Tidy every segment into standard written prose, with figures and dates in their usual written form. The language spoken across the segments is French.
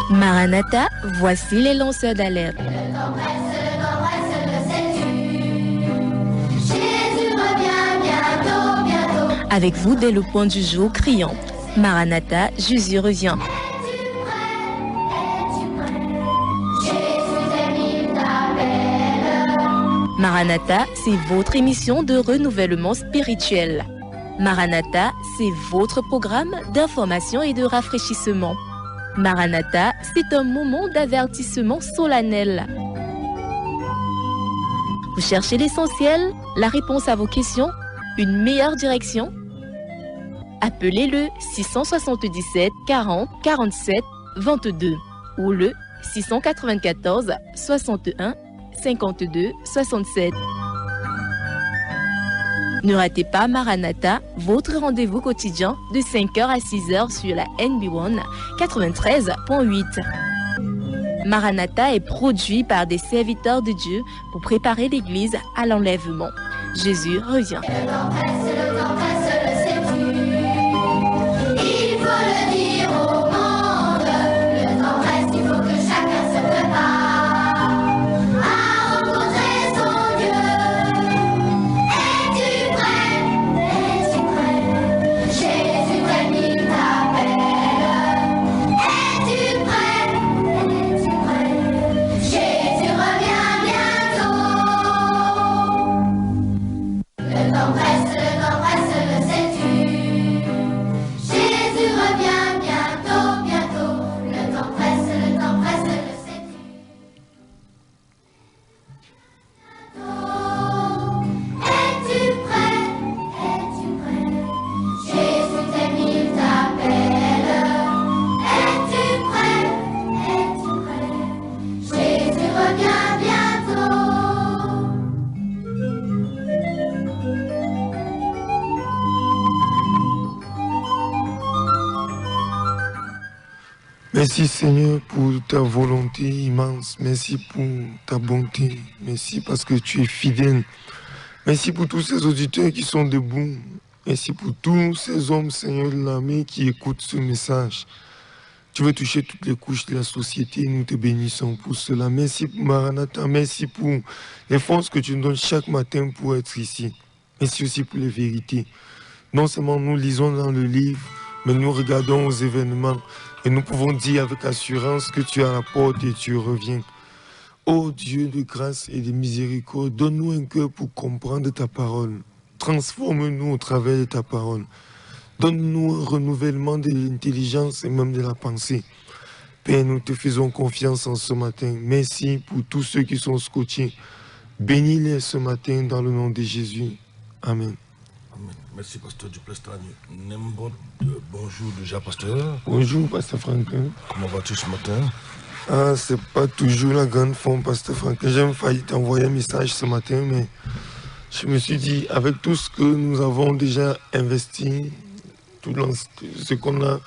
Maranatha, voici les lanceurs d'alerte. Avec vous dès le point du jour criant Maranatha, Jésus revient. Maranatha, c'est votre émission de renouvellement spirituel. Maranatha, c'est votre programme d'information et de rafraîchissement. Maranatha, c'est un moment d'avertissement solennel. Vous cherchez l'essentiel, la réponse à vos questions, une meilleure direction? Appelez le 677 40 47 22 ou le 694 61 52 67. Ne ratez pas Maranatha, votre rendez-vous quotidien de 5h à 6h sur la NB1 93.8. Maranatha est produit par des serviteurs de Dieu pour préparer l'Église à l'enlèvement. Jésus revient. Merci Seigneur pour ta volonté immense. Merci pour ta bonté. Merci parce que tu es fidèle. Merci pour tous ces auditeurs qui sont debout. Merci pour tous ces hommes, Seigneur de l'armée, qui écoutent ce message. Tu veux toucher toutes les couches de la société. Nous te bénissons pour cela. Merci pour Maranatha. Merci pour les forces que tu nous donnes chaque matin pour être ici. Merci aussi pour les vérités. Non seulement nous lisons dans le livre, mais nous regardons aux événements. Et nous pouvons dire avec assurance que tu es à la porte et tu reviens. Ô Dieu de grâce et de miséricorde, donne-nous un cœur pour comprendre ta parole. Transforme-nous au travers de ta parole. Donne-nous un renouvellement de l'intelligence et même de la pensée. Père, nous te faisons confiance en ce matin. Merci pour tous ceux qui sont scotchés. Bénis-les ce matin dans le nom de Jésus. Amen. Amen. Merci, pasteur Duplessis. Bonjour déjà, pasteur. Bonjour, pasteur Franklin. Comment vas-tu ce matin? Ah, c'est pas toujours la grande forme, pasteur Franklin. J'ai failli t'envoyer un message ce matin, mais je me suis dit, avec tout ce que nous avons déjà investi, tout ce qu'on a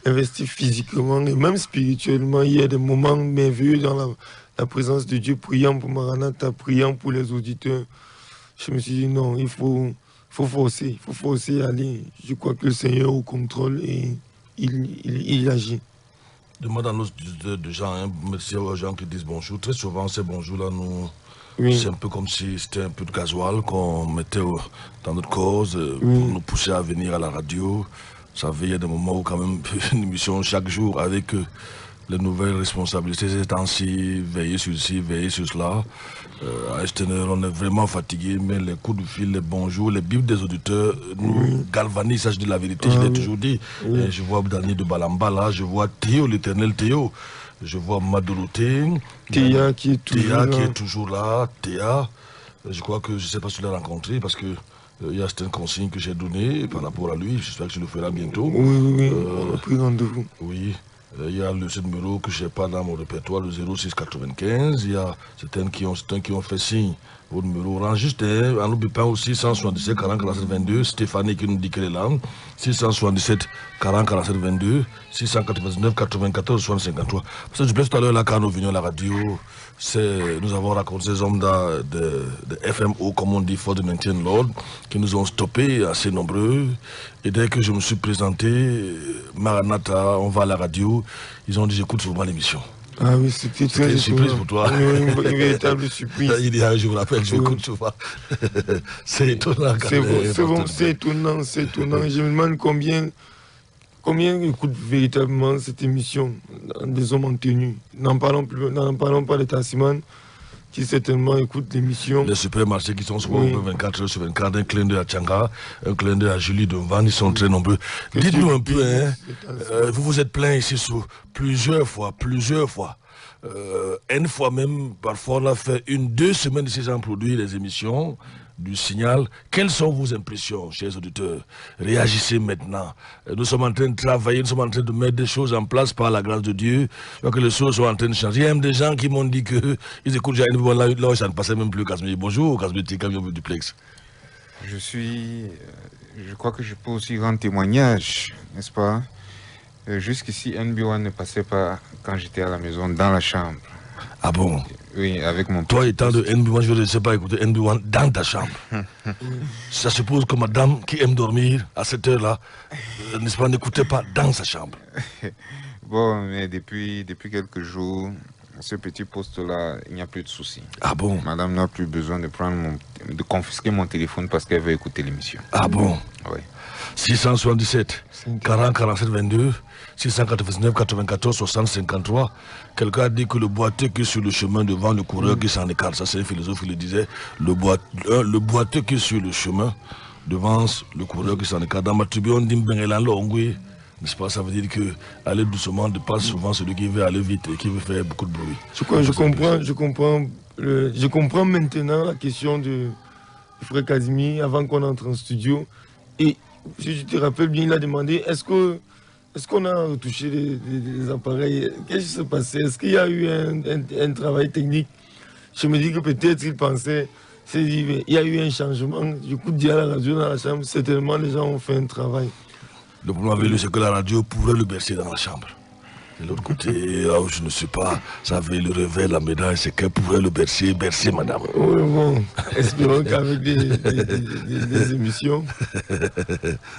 investi physiquement et même spirituellement, il y a des moments merveilleux dans la présence de Dieu, priant pour Maranatha, priant pour les auditeurs. Je me suis dit, non, il faut forcer à aller. Je crois que le Seigneur est au contrôle et il agit. Demande à nos de gens, hein, merci aux gens qui disent bonjour. Très souvent, ces bonjours-là, oui. C'est un peu comme si c'était un peu de gasoil qu'on mettait dans notre cause pour nous pousser à venir à la radio. Vous savez, il y a des moments où quand même une émission chaque jour avec les nouvelles responsabilités ces temps-ci, veiller sur ci, veiller sur cela. À Esteneur, on est vraiment fatigué, mais les coups de fil, les bonjours, les bibles des auditeurs nous galvanisent, ça je dis la vérité, je l'ai toujours dit. Je vois Daniel de Balamba là, je vois Théo, l'éternel Théo, je vois Madoroté, Théa qui est toujours là, Théa, je crois que je ne sais pas si tu l'as rencontré parce que il y a certaines consignes que j'ai données par rapport à lui, j'espère que tu le feras bientôt. Oui, on a pris rendez-vous. Oui. Il y a ce numéro que je n'ai pas dans mon répertoire, le 0695. Il y a certains qui ont fait signe au numéro orange. Juste, en n'oublie pas aussi 177 40 47 22. Stéphanie qui nous dit qu'elle est là. 677 40 47 22. 699 94 60 53. Parce que je place tout à l'heure là quand nous venions à la radio. Nous avons raconté ces hommes de FMO, comme on dit, for the Maintain Lord, qui nous ont stoppés assez nombreux. Et dès que je me suis présenté, Maranatha, on va à la radio, ils ont dit j'écoute souvent l'émission. Ah oui, c'était très une surprise pour toi. Une véritable surprise. Il dit, je vous rappelle, j'écoute souvent. C'est étonnant. C'est étonnant, c'est étonnant. Je me demande combien écoutent véritablement cette émission des hommes en tenue. N'en parlons pas de Tassiman, qui certainement écoute l'émission. Les supermarchés qui sont souvent 24 heures sur 24, un clin d'œil à Tchanga, un clin d'œil à Julie Devan, ils sont très nombreux. Dites-nous un peu, vous vous êtes plaint ici sur plusieurs fois. Une fois même, parfois on a fait 1-2 semaines ici sans produire les émissions du Signal. Quelles sont vos impressions, chers auditeurs? Réagissez maintenant. Nous sommes en train de travailler, nous sommes en train de mettre des choses en place par la grâce de Dieu. Donc les choses sont en train de changer. Il y a même des gens qui m'ont dit qu'ils écoutent déjà une là, ça ne passait même plus. Casmé. Bonjour, Casmé Camion Duplex. Je crois que je peux aussi rendre témoignage, n'est-ce pas? Jusqu'ici, NB1 ne passait pas quand j'étais à la maison, dans la chambre. Ah bon? Oui, avec mon... Toi étant de NB1, je ne sais pas écouter NB1 dans ta chambre. Ça suppose que madame qui aime dormir à cette heure-là, n'est-ce pas, n'écoutait pas dans sa chambre. Bon, mais depuis quelques jours, ce petit poste-là, il n'y a plus de soucis. Ah bon? Madame n'a plus besoin de confisquer mon téléphone parce qu'elle veut écouter l'émission. Ah bon? Oui. 677 40 47 22 699 94 60 53. Quelqu'un a dit que le boiteux qui est sur le chemin devant le coureur qui s'en écarte. Ça, c'est un philosophe qui le disait. Le boiteux qui est sur le chemin devant le coureur qui s'en écarte. Dans ma tribu, on dit Bengelan Longwe. N'est-ce pas? Ça veut dire que aller doucement dépasse souvent celui qui veut aller vite et qui veut faire beaucoup de bruit. Je comprends maintenant la question du frère Casimir avant qu'on entre en studio. Et si je te rappelle bien, il a demandé est-ce qu'on a retouché les appareils? Qu'est-ce qui s'est passé? Est-ce qu'il y a eu un travail technique? Je me dis que peut-être il pensait, il y a eu un changement. J'écoute dire à la radio dans la chambre, certainement les gens ont fait un travail. Le problème avec lui, c'est que la radio pourrait le bercer dans la chambre. De l'autre côté, là où je ne sais pas, ça avait le revers, la médaille, c'est qu'elle pourrait le bercer madame. Oui, bon, espérons qu'avec des émissions,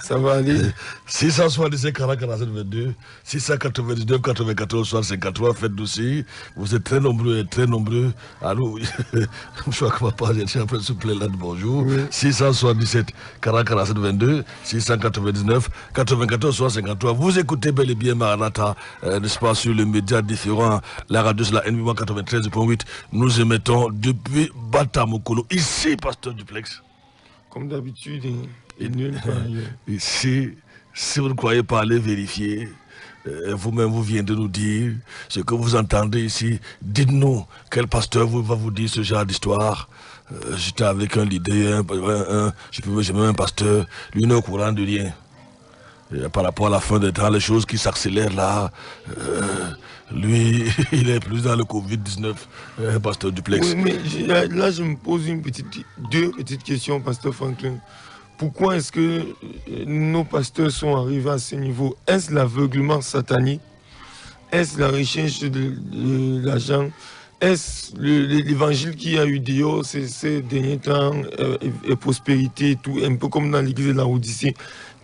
ça va aller. 677 40 47 22, 699 94 53, faites dossier. Vous êtes très nombreux. Allô, je crois que ma page est en train de se plaire là de bonjour. Oui. 677 40 47 22, 699 94 53. Vous écoutez bel et bien Maranatha, n'est-ce pas, sur les médias différents, la radio c'est la NB1 93.8. Nous émettons depuis Batamokolo. Ici, Pasteur Duplex. Comme d'habitude, et nulle part ailleurs. Ici, si vous ne croyez pas aller vérifier, vous-même vous venez de nous dire ce que vous entendez ici. Dites-nous quel pasteur va vous dire ce genre d'histoire. J'étais avec un leader, j'ai même un pasteur, lui n'est au courant de rien. Par rapport à la fin des temps, les choses qui s'accélèrent là, lui, il est plus dans le Covid-19, Pasteur Duplex. Oui, mais là, je me pose deux petites questions, Pasteur Franklin. Pourquoi est-ce que nos pasteurs sont arrivés à ce niveau? Est-ce l'aveuglement satanique? Est-ce la recherche de l'argent? Est-ce l'évangile qui a eu Dieu ces derniers temps, et prospérité, tout, un peu comme dans l'église de la Odyssée?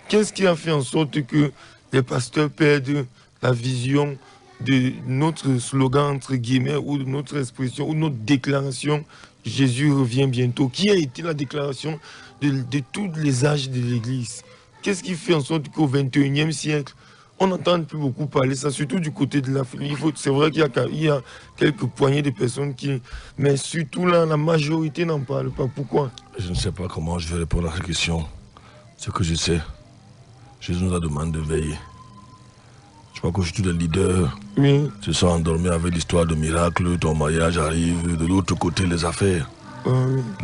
Qu'est-ce qui a fait en sorte que les pasteurs perdent la vision de notre slogan, entre guillemets, ou de notre expression, ou notre déclaration « Jésus revient bientôt », qui a été la déclaration de tous les âges de l'Église? Qu'est-ce qui fait en sorte qu'au XXIe siècle, on n'entend plus beaucoup parler ça, surtout du côté de l'Afrique? C'est vrai qu'il y a quelques poignées de personnes qui... Mais surtout là, la majorité n'en parle pas. Pourquoi? Je ne sais pas comment je vais répondre à cette question. Ce que je sais, Jésus nous a demandé de veiller. Je crois que tous les leaders se sont endormis avec l'histoire de miracle, ton mariage arrive, de l'autre côté les affaires.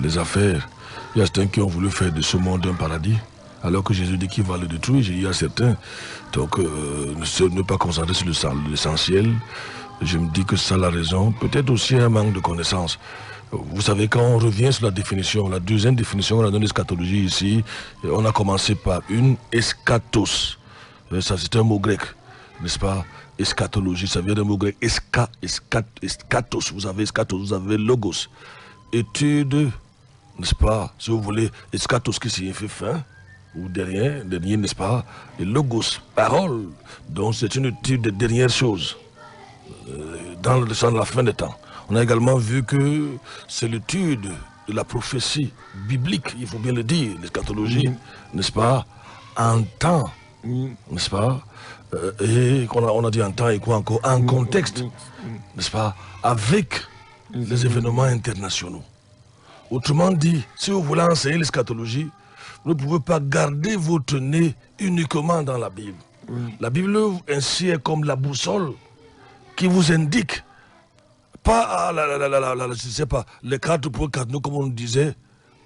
Les affaires. Il y a certains qui ont voulu faire de ce monde un paradis, alors que Jésus dit qu'il va le détruire. Il y a certains. Donc ne pas concentrer sur l'essentiel. Je me dis que c'est ça la raison. Peut-être aussi un manque de connaissances. Vous savez, quand on revient sur la définition, la deuxième définition, on a donné eschatologie ici, on a commencé par une eschatos. Ça, c'est un mot grec, n'est-ce pas? Eschatologie, ça vient d'un mot grec. Eschatos, vous avez eschatos, vous avez logos. Étude, n'est-ce pas? Si vous voulez, eschatos qui signifie fin, ou dernier, n'est-ce pas? Et logos, parole. Donc c'est une étude des dernières choses dans le champ de la fin des temps. On a également vu que c'est l'étude de la prophétie biblique, il faut bien le dire, l'eschatologie, n'est-ce pas? En temps, n'est-ce pas? Et on a dit en temps et quoi encore? En contexte, n'est-ce pas? Avec les événements internationaux. Autrement dit, si vous voulez enseigner l'eschatologie, vous ne pouvez pas garder votre nez uniquement dans la Bible. La Bible ainsi est comme la boussole qui vous indique, pas, je sais pas, les 4 comme on disait,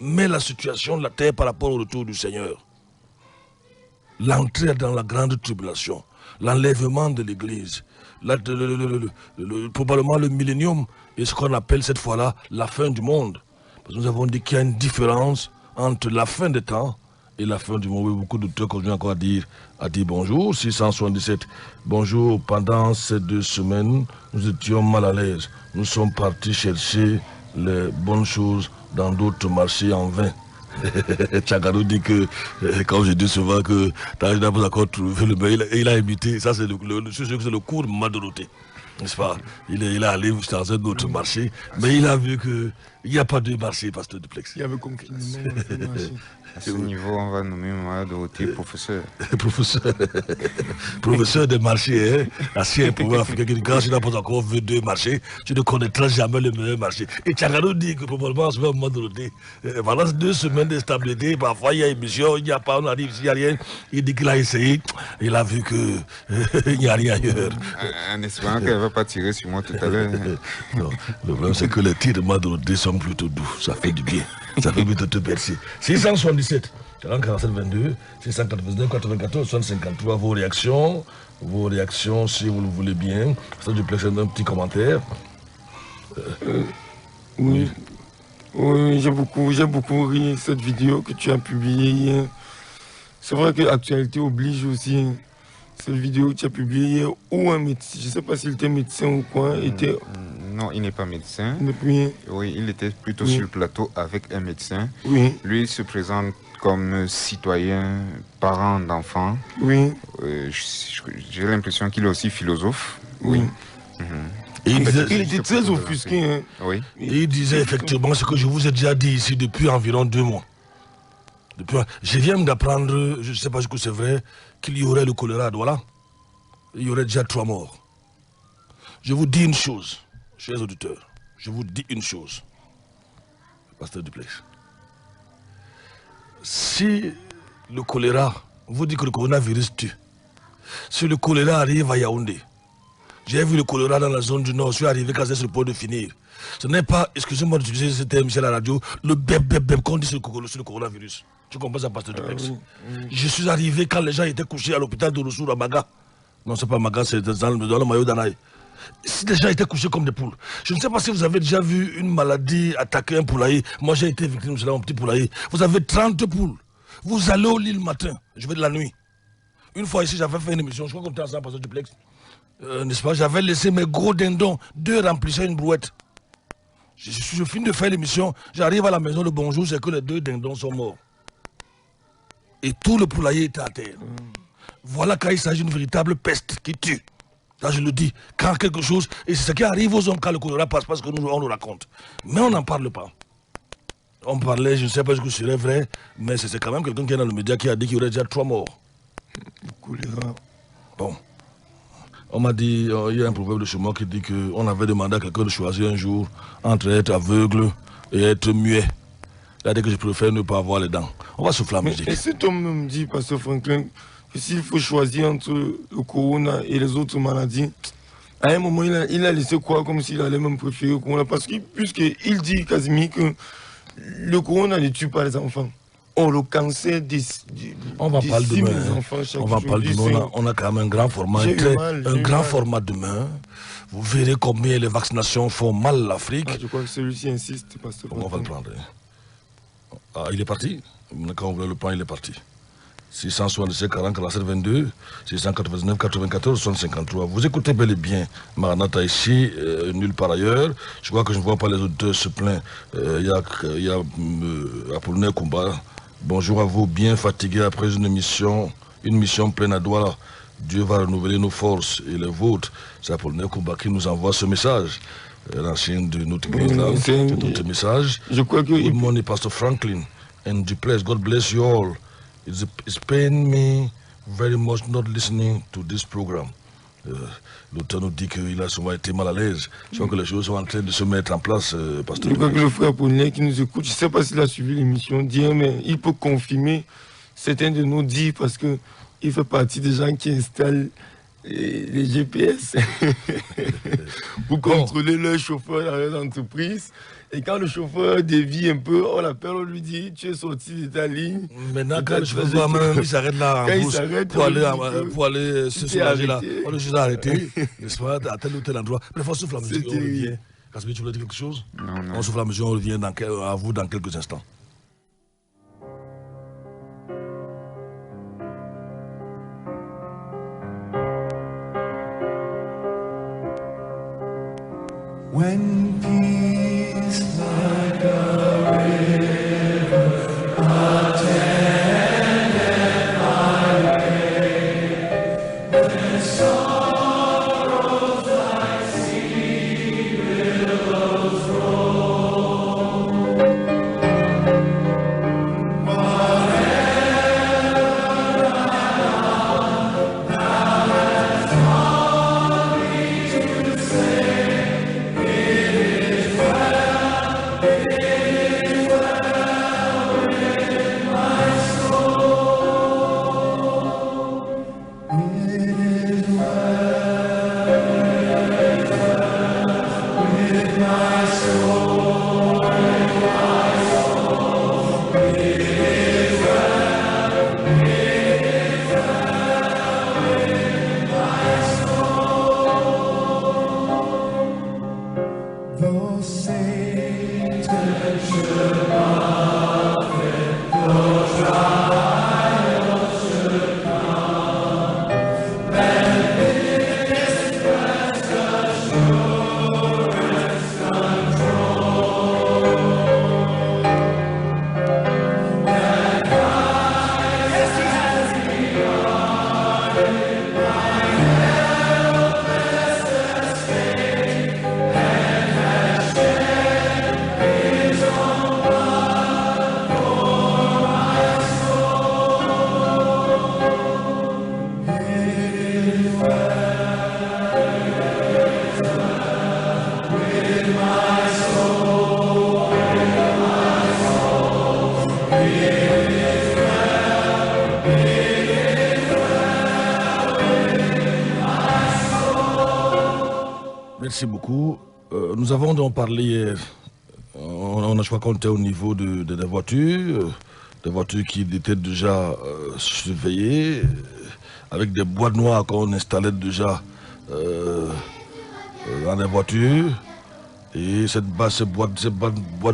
mais la situation de la terre par rapport au retour du Seigneur. L'entrée dans la grande tribulation, l'enlèvement de l'Église, probablement le millénium et ce qu'on appelle cette fois-là la fin du monde. Parce que nous avons dit qu'il y a une différence entre la fin des temps et la fin du monde. Beaucoup d'auteurs continuent encore à dire bonjour. 677, bonjour. Pendant ces 2 semaines, nous étions mal à l'aise. Nous sommes partis chercher les bonnes choses dans d'autres marchés en vain. Tchagaro dit que, comme je dis souvent, que tu n'as pas encore trouvé le meilleur. Il a imité, ça c'est le cours de Madoroté. N'est-ce pas? Il est allé dans un autre marché, mais il a vu qu'il n'y a pas de marché, pasteur Duplex. Il y avait confinement. À ce niveau, on va nommer Madoroté professeur. Professeur de marché, hein? Assis un pouvoir africain qui dit quand tu n'as pas encore vu 2 marchés, tu ne connaîtras jamais le meilleur marché. Et Tchagaro dit que probablement à ce moment donné, pendant 2 semaines de stabilité, parfois il y a émission, il n'y a pas, on arrive, il n'y a rien. Il dit qu'il a essayé, il a vu qu'il n'y a rien ailleurs. En espérant qu'elle ne va pas tirer sur moi tout à l'heure. Non, le problème c'est que les tirs de Madoroté sont plutôt doux, ça fait du bien. Ça fait plutôt te percer. 677, 47 22, 699, 94, 153, vos réactions, si vous le voulez bien. Ça Duplex, un petit commentaire. Oui, j'ai beaucoup ri cette vidéo que tu as publiée hier. C'est vrai que l'actualité oblige aussi. Cette vidéo que tu as publiée hier, où un médecin, je ne sais pas s'il était médecin ou quoi, était... Non, il n'est pas médecin. Depuis... Oui, il était plutôt sur le plateau avec un médecin. Oui. Lui, il se présente comme citoyen, parent d'enfants. Oui. J'ai l'impression qu'il est aussi philosophe. Oui. Et il était très offusqué. Hein. Oui. Et il disait effectivement ce que je vous ai déjà dit ici depuis environ 2 mois. Je viens d'apprendre, je ne sais pas si c'est vrai, qu'il y aurait le choléra, voilà. Il y aurait déjà 3 morts. Je vous dis une chose, chers auditeurs, je vous dis une chose, pasteur Duplex. Si le choléra, vous dites que le coronavirus tue, si le choléra arrive à Yaoundé, j'ai vu le choléra dans la zone du Nord, je suis arrivé quand c'est sur le point de finir. Ce n'est pas, excusez-moi d'utiliser ce terme à la radio, le beb qu'on dit sur le coronavirus. Tu comprends ça, pasteur Duplex? Je suis arrivé quand les gens étaient couchés à l'hôpital de Roussour à Maga. Non, c'est pas Maga, c'est dans le maillot d'Anaï. Si les gens étaient couchés comme des poules. Je ne sais pas si vous avez déjà vu une maladie attaquer un poulailler. Moi, j'ai été victime de cela, mon petit poulailler. Vous avez 30 poules. Vous allez au lit le matin. Je vais de la nuit. Une fois ici, j'avais fait une émission. Je crois qu'on était ensemble, pasteur Duplex. N'est-ce pas? J'avais laissé mes gros dindons. 2 remplissaient une brouette. Je finis de faire l'émission. J'arrive à la maison, le bonjour, c'est que les 2 dindons sont morts. Et tout le poulailler était à terre. Voilà quand il s'agit d'une véritable peste qui tue. Là, je le dis, quand quelque chose, et c'est ce qui arrive aux hommes quand le choléra passe, parce que nous, on nous raconte. Mais on n'en parle pas. On parlait, je ne sais pas ce que ce serait vrai, mais c'est quand même quelqu'un qui est dans le média qui a dit qu'il y aurait déjà 3 morts. Le choléra. Bon. On m'a dit, il y a un proverbe de chez moi qui dit qu'on avait demandé à quelqu'un de choisir un jour entre être aveugle et être muet. Il a dit que je préfère ne pas avoir les dents. On va souffler la musique. Et cet homme me dit, pasteur Franklin, que s'il faut choisir entre le corona et les autres maladies, à un moment, il a laissé croire comme s'il allait même préférer le corona. Parce que, puisqu'il dit, Casimir, que le corona ne tue pas les enfants. Or, le cancer on va parler demain. Enfants chaque on va parler demain. On a quand même un grand format. Un grand format demain. Vous verrez combien les vaccinations font mal à l'Afrique. Je crois que celui-ci insiste, pasteur Franklin. On va le prendre. Ah, il est parti. Quand on voulait le point, il est parti. 667 40 47 22, 699 94 153. Vous écoutez bel et bien Maranatha ici, nulle part ailleurs. Je crois que je ne vois pas les auditeurs se plaindre. Il y a Apollinaire Kumba Bonjour à vous, bien fatigués après une mission pleine à doigts. Dieu va renouveler nos forces et les vôtres. C'est Apollinaire Kumba qui nous envoie ce message. L'ancien de notre église là, c'est notre message. Je crois que... Good morning, Pastor Franklin and Duplessis. God bless you all. It's pain me very much not listening to this program. L'auteur nous dit qu'il a souvent été mal à l'aise. Je crois que les choses sont en train de se mettre en place, Pasteur. Je crois que le frère Apollinaire qui nous écoute, je ne sais pas s'il a suivi l'émission d'hier, mais il peut confirmer certains de nos dires parce qu'il fait partie des gens qui installent les GPS pour contrôler leur chauffeur dans leur entreprise. Et quand le chauffeur dévie un peu, on l'appelle, on lui dit tu es sorti de ta ligne. Maintenant, quand le chauffeur il s'arrête là en bourse pour aller se soulager là, on le juste arrêté, n'est-ce pas, à tel ou tel endroit. Mais il faut souffler la musique, on revient. Casper, tu voulais dire quelque chose? Non. On souffle la musique, on revient à vous dans quelques instants. When peace like a river attendeth my way, when sorrows like sea billows roll, whatever thou hast taught me to say, though Satan should buffet, though trials should come, and this rest assurance control, that Christ has regarded my helpless estate, and has shed his own blood for my soul. It is well with my soul, It is well with my soul. Merci beaucoup. Nous avons donc parlé hier, on a je crois qu'on était au niveau des voitures qui étaient déjà surveillées, avec des boîtes noires qu'on installait déjà dans les voitures. Et cette boîte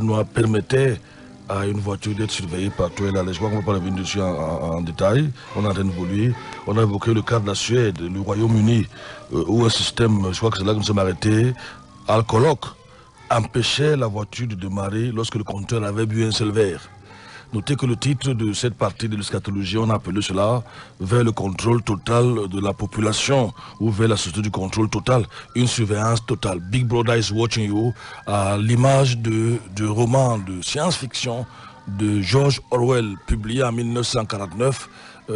noire permettait à une voiture d'être surveillée partout. Je crois qu'on ne va pas revenir dessus en détail. On est en train d'évoluer. On a évoqué le cas de la Suède, le Royaume-Uni, où un système, je crois que c'est là que nous sommes arrêtés, alcooloque, empêchait la voiture de démarrer lorsque le conducteur avait bu un seul verre. Notez que le titre de cette partie de l'eschatologie, on a appelé cela vers le contrôle total de la population ou vers la société du contrôle total, une surveillance totale. Big Brother is watching you, à l'image de roman de science-fiction de George Orwell, publié en 1949,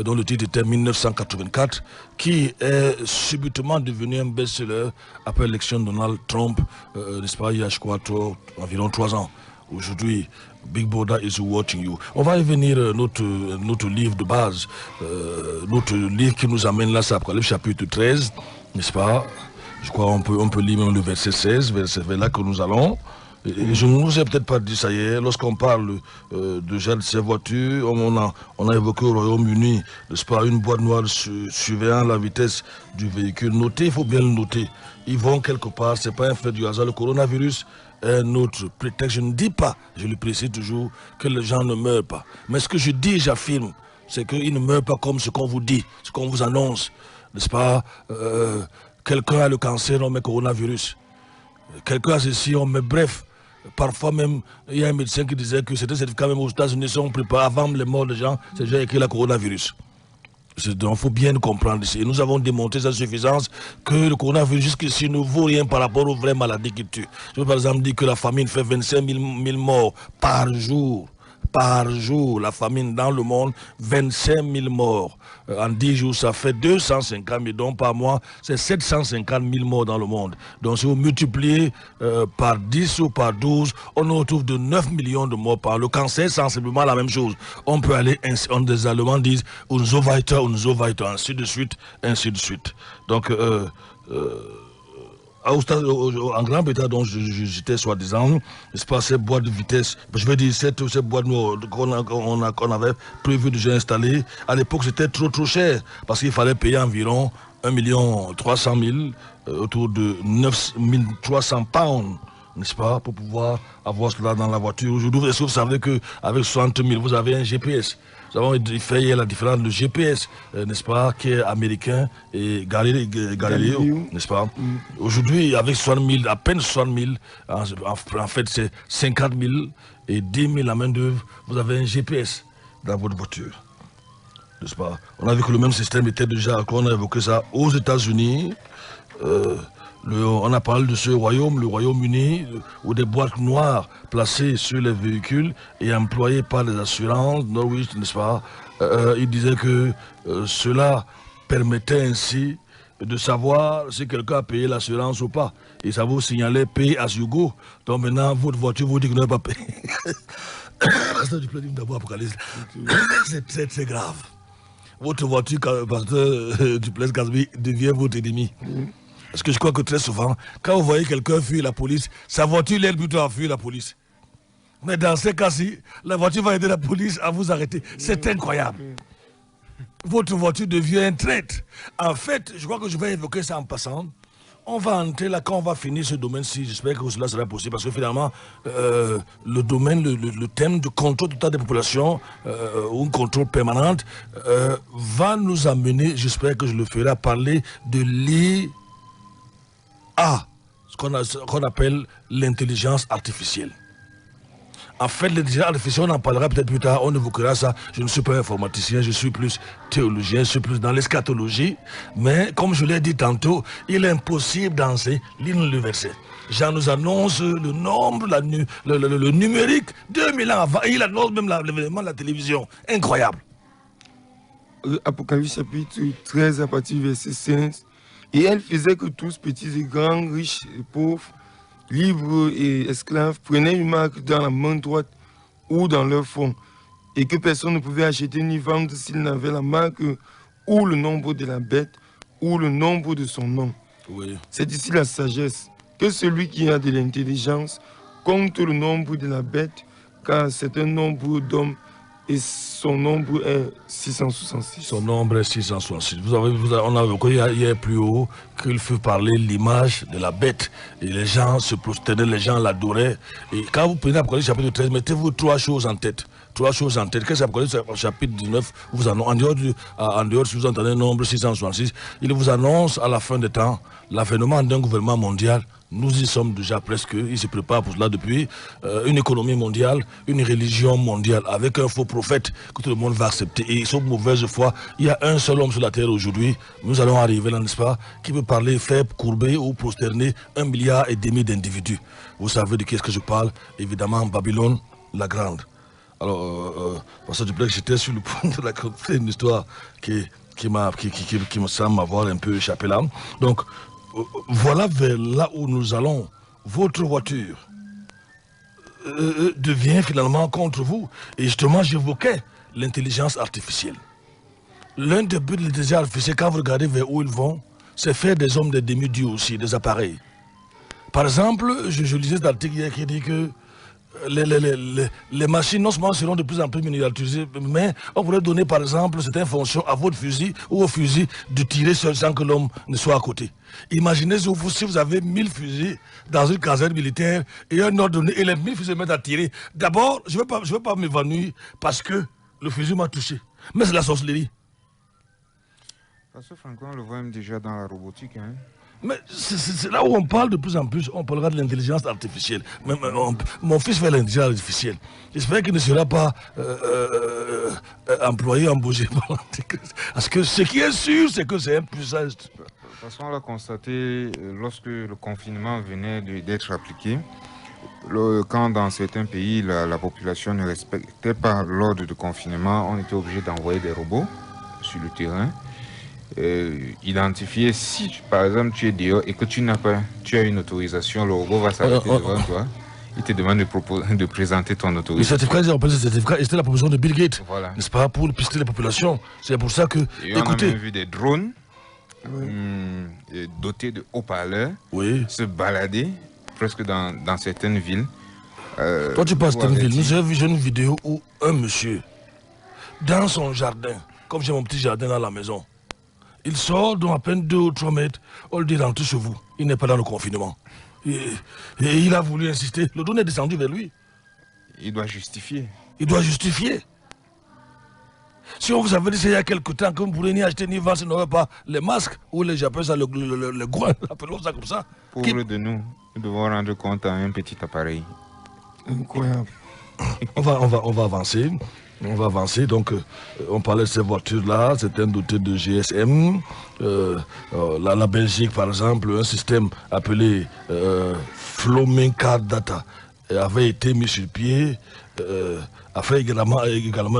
dont le titre était 1984, qui est subitement devenu un best-seller après l'élection de Donald Trump, n'est-ce pas, il y a je crois environ 3 ans. Aujourd'hui, Big Brother is watching you. On va y venir, notre livre de base, notre livre qui nous amène là, c'est Apocalypse chapitre 13, n'est-ce pas? Je crois qu'on peut lire même le verset 16, vers là que nous allons. Et je ne vous ai peut-être pas dit ça hier, lorsqu'on parle déjà de ces voitures, on a évoqué au Royaume-Uni, n'est-ce pas, une boîte noire surveillant la vitesse du véhicule. Notez, il faut bien le noter. Ils vont quelque part, ce n'est pas un fait du hasard. Le coronavirus est un autre prétexte. Je ne dis pas, je le précise toujours, que les gens ne meurent pas. Mais ce que je dis, j'affirme, c'est qu'ils ne meurent pas comme ce qu'on vous dit, ce qu'on vous annonce, n'est-ce pas? Quelqu'un a le cancer, on met coronavirus. Quelqu'un a ceci, on met bref. Parfois même, il y a un médecin qui disait que c'était certificat même aux États-Unis sont préparés avant les morts des gens, c'est déjà écrit le coronavirus. Donc il faut bien comprendre ici. Nous avons démontré sa suffisance que le coronavirus jusqu'ici ne vaut rien par rapport aux vraies maladies qui tuent. Je peux par exemple dire que la famine fait 25 000 morts par jour. Par jour, la famine dans le monde, 25 000 morts. En 10 jours, ça fait 250 000, donc par mois, c'est 750 000 morts dans le monde. Donc si vous multipliez par 10 ou par 12, on nous retrouve de 9 millions de morts par an. Le cancer, c'est sensiblement la même chose. On peut aller, des Allemands disent, unso weiter, ainsi de suite, ainsi de suite. Donc, en Grande-Bretagne dont j'étais soi-disant, n'est-ce pas, cette boîte de vitesse, je veux dire cette boîte qu'on avait prévu déjà installer, à l'époque c'était trop cher, parce qu'il fallait payer environ 1 300 000, autour de 9 300 pounds, n'est-ce pas, pour pouvoir avoir cela dans la voiture. Aujourd'hui, est-ce que vous savez qu'avec 60 000, vous avez un GPS? Nous avons fait la différence de GPS, n'est-ce pas, qui est américain, et Galileo, n'est-ce pas? Aujourd'hui, avec 60 000, à peine 60 000, en fait c'est 50 000 et 10 000 à main d'œuvre, vous avez un GPS dans votre voiture, n'est-ce pas? On a vu que le même système était déjà, quand on a évoqué ça, aux États-Unis. On a parlé de ce royaume, le Royaume-Uni, où des boîtes noires placées sur les véhicules et employées par les assurances, Norwich, n'est-ce pas? Il disait que cela permettait ainsi de savoir si quelqu'un a payé l'assurance ou pas. Et ça vous signalait pay as you go. Donc maintenant, votre voiture vous dit que vous n'avez pas payé. Pasteur du Plénime d'abord, Apocalypse. C'est grave. Votre voiture, Pasteur du Plénime Casby, devient votre ennemi. Parce que je crois que très souvent, quand vous voyez quelqu'un fuir la police, sa voiture l'aide plutôt à fuir la police. Mais dans ces cas-ci, la voiture va aider la police à vous arrêter. C'est incroyable. Votre voiture devient un traître. En fait, je crois que je vais évoquer ça en passant. On va entrer là, quand on va finir ce domaine-ci, j'espère que cela sera possible, parce que finalement, le domaine, le thème de contrôle total des populations, ou un contrôle permanent, va nous amener, j'espère que je le ferai, à parler de l'IA. Ce qu'on appelle l'intelligence artificielle. En fait, l'intelligence artificielle, on en parlera peut-être plus tard, on évoquera ça. Je ne suis pas informaticien, je suis plus théologien, je suis plus dans l'eschatologie. Mais comme je l'ai dit tantôt, il est impossible d'enseigner l'universel. Jean nous annonce le nombre, le numérique, 2000 ans avant. Et il annonce même l'événement de la télévision. Incroyable. Apocalypse chapitre 13 à partir du verset 5. Et elle faisait que tous, petits et grands, riches et pauvres, libres et esclaves, prenaient une marque dans la main droite ou dans leur front, et que personne ne pouvait acheter ni vendre s'il n'avait la marque ou le nombre de la bête ou le nombre de son nom. Oui. C'est ici la sagesse, que celui qui a de l'intelligence compte le nombre de la bête, car c'est un nombre d'hommes, et son nombre est 666. Son nombre est 666. On a évoqué hier plus haut qu'il faut parler l'image de la bête. Et les gens se prosternaient, les gens l'adoraient. Et quand vous prenez Apocalypse chapitre 13, mettez-vous trois choses en tête. Trois choses en tête. Qu'est-ce que Apocalypse chapitre 19 vous annonce? En dehors, si vous entendez le nombre 666, il vous annonce à la fin des temps l'avènement d'un gouvernement mondial. Nous y sommes déjà presque, il se prépare pour cela depuis, une économie mondiale, une religion mondiale, avec un faux prophète que tout le monde va accepter. Et sauf mauvaise foi, il y a un seul homme sur la terre aujourd'hui, nous allons arriver là, n'est-ce pas, qui peut parler faible, courbé ou prosterner 1,5 milliard d'individus. Vous savez de qui est-ce que je parle? Évidemment, Babylone la Grande. Alors, parce que du que j'étais sur le point de raconter une histoire qui me semble m'avoir un peu échappé là. Donc, voilà vers là où nous allons. Votre voiture devient finalement contre vous. Et justement, j'évoquais l'intelligence artificielle. L'un des buts de l'intelligence artificielle, quand vous regardez vers où ils vont, c'est faire des hommes des demi-dieux aussi, des appareils. Par exemple, je lisais cet article hier qui dit que les machines non seulement seront de plus en plus miniaturisées, mais on pourrait donner par exemple certaines fonctions à votre fusil ou au fusil de tirer seul sans que l'homme ne soit à côté. Imaginez si vous avez 1000 fusils dans une caserne militaire et un ordre donné et les 1000 fusils se mettent à tirer. D'abord, je ne veux pas m'évanouir parce que le fusil m'a touché. Mais c'est la sorcellerie. Parce que Franklin, on le voit même déjà dans la robotique. Hein. Mais c'est là où on parle de plus en plus, on parlera de l'intelligence artificielle. Mon fils fait l'intelligence artificielle. J'espère qu'il ne sera pas employé, embauché. Parce que ce qui est sûr, c'est que c'est un puissant. De toute façon, on l'a constaté lorsque le confinement venait d'être appliqué. Quand dans certains pays, la population ne respectait pas l'ordre de confinement, on était obligé d'envoyer des robots sur le terrain. Identifier si, par exemple, tu es dehors et que tu as une autorisation, le robot va s'arrêter devant toi. Il te demande de présenter ton autorisation. Le certificat, c'était la proposition de Bill Gates, voilà. N'est-ce pas, pour pister les populations. C'est pour ça que, et on a même vu des drones dotés de haut-parleurs se balader presque dans certaines villes. Toi, tu passes dans une ville. Nous avons vu une vidéo où un monsieur, dans son jardin, comme j'ai mon petit jardin dans la maison, il sort dans à peine 2 ou 3 mètres, on le dit rentrez chez vous. Il n'est pas dans le confinement. Et il a voulu insister. Le drone est descendu vers lui. Il doit justifier. Il doit justifier. Si on vous avait dit il y a quelque temps que vous ne pourrez ni acheter ni vendre, n'aurait pas les masques ou les j'appelle ça le groin, appelons ça comme ça. Pauvre de nous devons rendre compte à un petit appareil. Incroyable. On va avancer. On va avancer, donc on parlait de ces voitures-là, c'était doté de GSM. La Belgique, par exemple, un système appelé Floaming Car Data avait été mis sur pied, afin également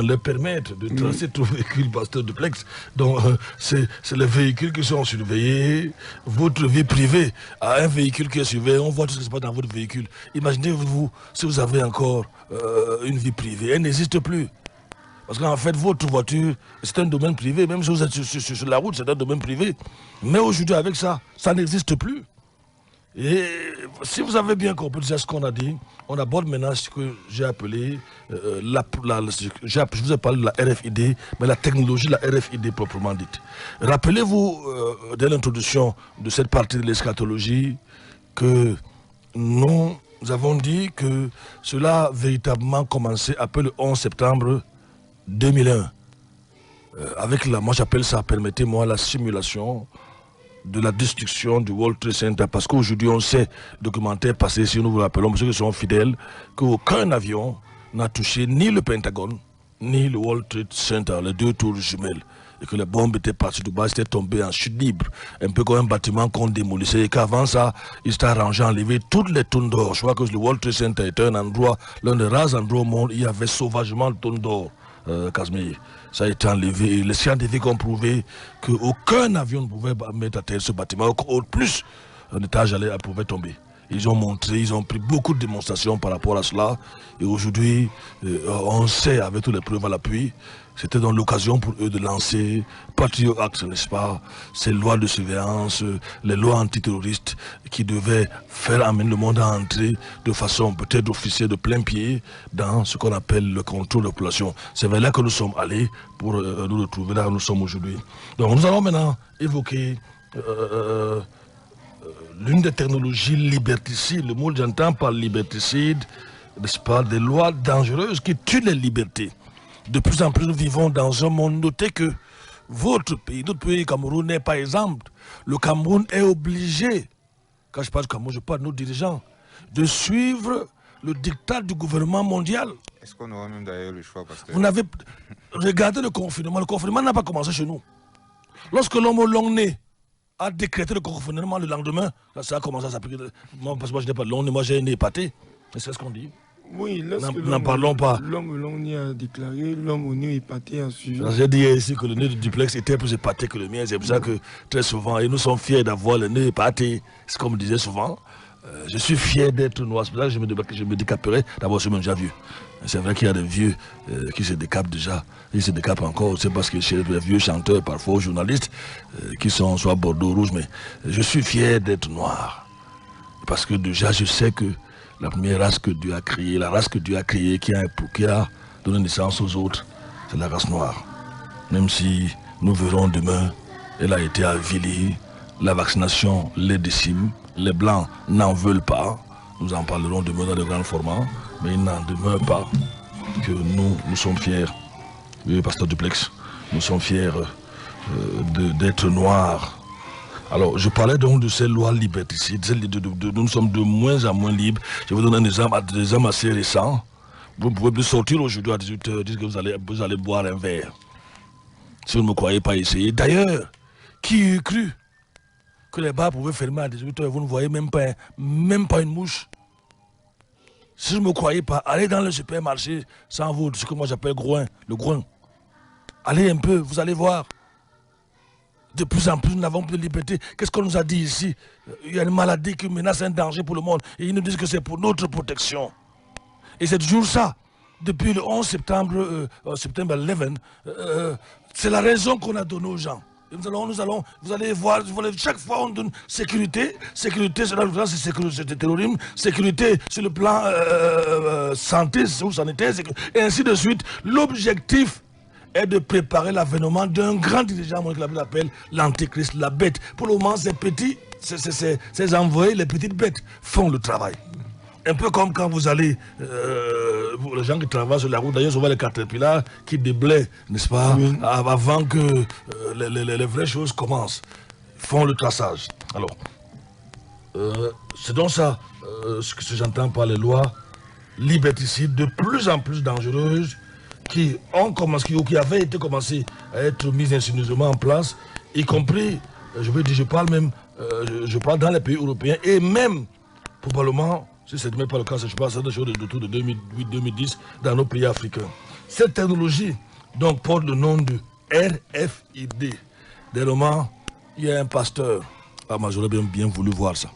leur permettre de tracer tout véhicule pasteur duplex. Donc c'est les véhicules qui sont surveillés, votre vie privée à un véhicule qui est surveillé, on voit tout ce qui se passe dans votre véhicule. Imaginez-vous si vous avez encore une vie privée, elle n'existe plus. Parce qu'en fait, votre voiture, c'est un domaine privé. Même si vous êtes sur la route, c'est un domaine privé. Mais aujourd'hui, avec ça, ça n'existe plus. Et si vous avez bien compris ce qu'on a dit, on aborde maintenant ce que j'ai appelé, je vous ai parlé de la RFID, mais la technologie de la RFID proprement dite. Rappelez-vous, dès l'introduction de cette partie de l'eschatologie, que nous avons dit que cela a véritablement commencé après le 11 septembre 2001, avec moi j'appelle ça, permettez-moi, la simulation de la destruction du World Trade Center, parce qu'aujourd'hui on sait, documentaire passé, si nous vous rappelons, ceux qui sont fidèles, qu'aucun avion n'a touché ni le Pentagone, ni le World Trade Center, les 2 tours jumelles, et que les bombes étaient parties du bas, étaient tombées en chute libre, un peu comme un bâtiment qu'on démolissait, et qu'avant ça, il s'était arrangé à enlever toutes les tonnes d'or. Je crois que le World Trade Center était un endroit, l'un des rares endroits au monde, il y avait sauvagement de tonnes d'or. Casimir, ça a été enlevé. Les scientifiques ont prouvé qu'aucun avion ne pouvait mettre à terre ce bâtiment. Au plus, un étage pouvait tomber. Ils ont montré, ils ont pris beaucoup de démonstrations par rapport à cela. Et aujourd'hui, on sait, avec toutes les preuves à l'appui, c'était donc l'occasion pour eux de lancer Patriot Act, n'est-ce pas, ces lois de surveillance, les lois antiterroristes qui devaient faire amener le monde à entrer de façon peut-être officielle de plein pied dans ce qu'on appelle le contrôle de la population. C'est vers là que nous sommes allés pour nous retrouver là où nous sommes aujourd'hui. Donc nous allons maintenant évoquer l'une des technologies liberticides, le mot que j'entends par liberticide, n'est-ce pas, des lois dangereuses qui tuent les libertés. De plus en plus, nous vivons dans un monde. Notez que votre pays, notre pays, Cameroun, n'est pas exemple. Le Cameroun est obligé, quand je parle du Cameroun, je parle de nos dirigeants, de suivre le diktat du gouvernement mondial. Est-ce qu'on aura même d'ailleurs le choix, pasteur? Vous n'avez... Regardez le confinement n'a pas commencé chez nous. Lorsque l'homme au long nez a décrété le confinement le lendemain, ça a commencé à s'appliquer. Moi, parce que moi je n'ai pas de long nez, moi j'ai un nez épaté. C'est ce qu'on dit. Oui, n'en parlons pas. L'homme long nez a déclaré, l'homme au nez épaté a suivi. J'ai dit ici que le nez du duplex était plus épaté que le mien. C'est pour ça que très souvent, et nous sommes fiers d'avoir le nez épaté. C'est comme on disait souvent. Je suis fier d'être noir. C'est pour ça que je me décaperai. D'abord, je suis même déjà vieux. C'est vrai qu'il y a des vieux qui se décapent déjà. Ils se décapent encore. C'est parce que chez les vieux chanteurs, parfois journalistes, qui sont soit bordeaux rouge. Mais je suis fier d'être noir. Parce que déjà, je sais que la première race que Dieu a créée, la race que Dieu a créée, qui a donné naissance aux autres, c'est la race noire. Même si nous verrons demain, elle a été avilie, la vaccination les décime, les blancs n'en veulent pas, nous en parlerons demain dans de grands formats, mais il n'en demeure pas que nous sommes fiers, le pasteur Duplex, nous sommes fiers d'être noirs Alors, je parlais donc de ces lois liberticides. Nous sommes de moins en moins libres. Je vous donne un exemple assez récent. Vous ne pouvez plus sortir aujourd'hui à 18h, dire que vous allez boire un verre. Si vous ne me croyez pas, essayez. D'ailleurs, qui eût cru que les bars pouvaient fermer à 18h, vous ne voyez même pas une mouche. Si vous ne me croyez pas, allez dans le supermarché sans vous, ce que moi j'appelle le groin. Allez un peu, vous allez voir. De plus en plus, nous n'avons plus de liberté. Qu'est-ce qu'on nous a dit ici? Il y a une maladie qui menace un danger pour le monde. Et ils nous disent que c'est pour notre protection. Et c'est toujours ça. Depuis le 11 septembre, septembre 11, c'est la raison qu'on a donnée aux gens. Et vous allez voir, chaque fois on donne sécurité sur le plan c'est terrorisme, sécurité sur le plan santé ou sanitaire, et ainsi de suite. L'objectif est de préparer l'avènement d'un grand dirigeant qu'on appelle l'antéchrist, la bête. Pour le moment, ces envoyés, les petites bêtes, font le travail. Un peu comme quand vous allez, les gens qui travaillent sur la route, d'ailleurs, souvent les caterpillars qui déblaient, n'est-ce pas, oui. Avant que les vraies choses commencent, font le traçage. Alors, c'est donc ça, ce que j'entends par les lois liberticides, de plus en plus dangereuses, qui avaient été commencées à être mises insidieusement en place, y compris, je parle dans les pays européens, et même, probablement, si ce n'est pas le cas, je parle de choses autour de 2008-2010 dans nos pays africains. Cette technologie donc porte le nom de RFID. Dès le moment, il y a un pasteur. Moi, j'aurais bien voulu voir ça.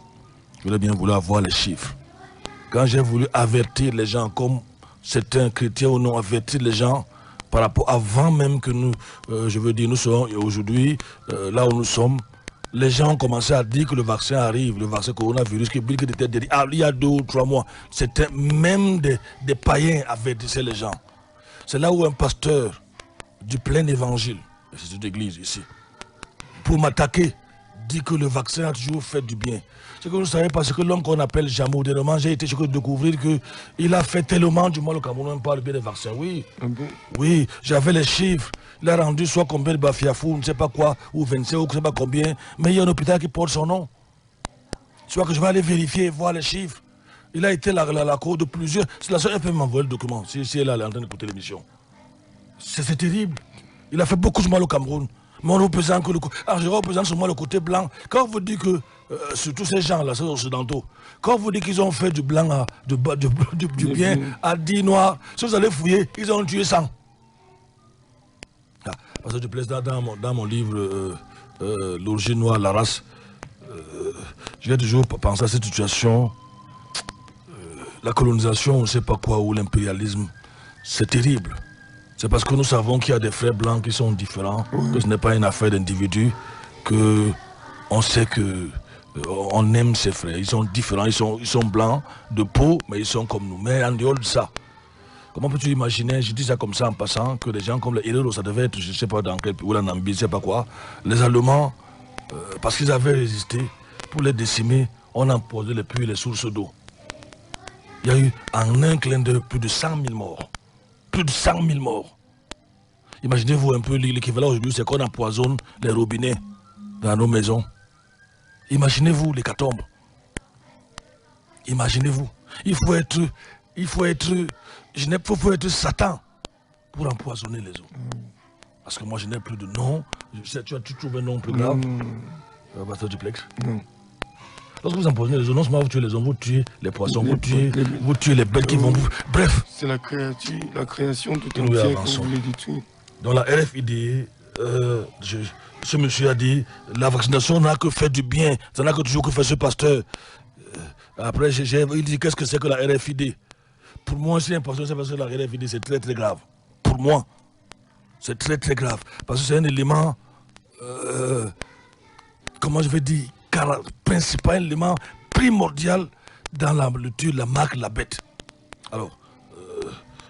J'aurais bien voulu avoir les chiffres. Quand j'ai voulu avertir les gens, comme certains chrétiens ou non, avertir les gens par rapport, avant même que nous, nous soyons aujourd'hui, là où nous sommes, les gens ont commencé à dire que le vaccin arrive, le vaccin coronavirus, il y a 2 ou 3 mois. C'était même des païens avertissaient les gens. C'est là où un pasteur du plein évangile, c'est cette église ici, pour m'attaquer, dit que le vaccin a toujours fait du bien. Ce que vous ne savez pas, c'est que l'homme qu'on appelle Jamou, dernièrement, j'ai été choqué de découvrir qu'il a fait tellement du mal au Cameroun, on parle bien des vaccins. Oui, oui, j'avais les chiffres. Il a rendu soit combien de Bafiafou, ne sais pas quoi, ou 25, ou je ne sais pas combien, mais il y a un hôpital qui porte son nom. Soit que je vais aller vérifier, voir les chiffres. Il a été la cause de plusieurs. C'est la seule, elle peut m'envoyer le document, si elle est en train d'écouter l'émission. C'est terrible. Il a fait beaucoup de mal au Cameroun. Mais on représente je représente seulement le côté blanc. Quand vous dites que, surtout ces gens-là, ces occidentaux, quand vous dites qu'ils ont fait du blanc, du bien à 10 noirs, si vous allez fouiller, ils ont tué 100. Parce que dans mon livre L'origine noire, la race, je vais toujours penser à cette situation. La colonisation, on ne sait pas quoi, ou l'impérialisme, c'est terrible. C'est parce que nous savons qu'il y a des frères blancs qui sont différents, que ce n'est pas une affaire d'individus, qu'on sait qu'on aime ces frères. Ils sont différents, ils sont blancs de peau, mais ils sont comme nous. Mais en dehors de ça, comment peux-tu imaginer, je dis ça comme ça en passant, que des gens comme les Herero, ça devait être, je ne sais pas dans quel pays, ou la Namibie, je ne sais pas quoi, les Allemands, parce qu'ils avaient résisté, pour les décimer, on a posé les puits et les sources d'eau. Il y a eu en un clin d'œil plus de 100 000 morts. Plus de 100 000 morts. Imaginez-vous un peu l'équivalent aujourd'hui, c'est qu'on empoisonne les robinets dans nos maisons. Imaginez-vous l'hécatombe. Imaginez-vous. Il faut être Satan pour empoisonner les eaux. Parce que moi je n'ai plus de nom. Tu trouves un nom plus grave? Pasteur Duplex? Non. Lorsque vous empoisonnez les eaux, non seulement vous tuez les hommes, vous tuez les poissons, vous tuez les bêtes qui vont vous... Bref. C'est la création tout entière qu'on voulait détruire. Dans la RFID, ce monsieur a dit, la vaccination n'a que fait du bien, ça n'a que toujours que fait ce pasteur. Après, il dit, qu'est-ce que c'est que la RFID? Pour moi, c'est important, c'est parce que la RFID, c'est très très grave. Pour moi, c'est très très grave. Parce que c'est un élément, comment je vais dire, principal élément primordial dans la lecture, la marque, la bête. Alors,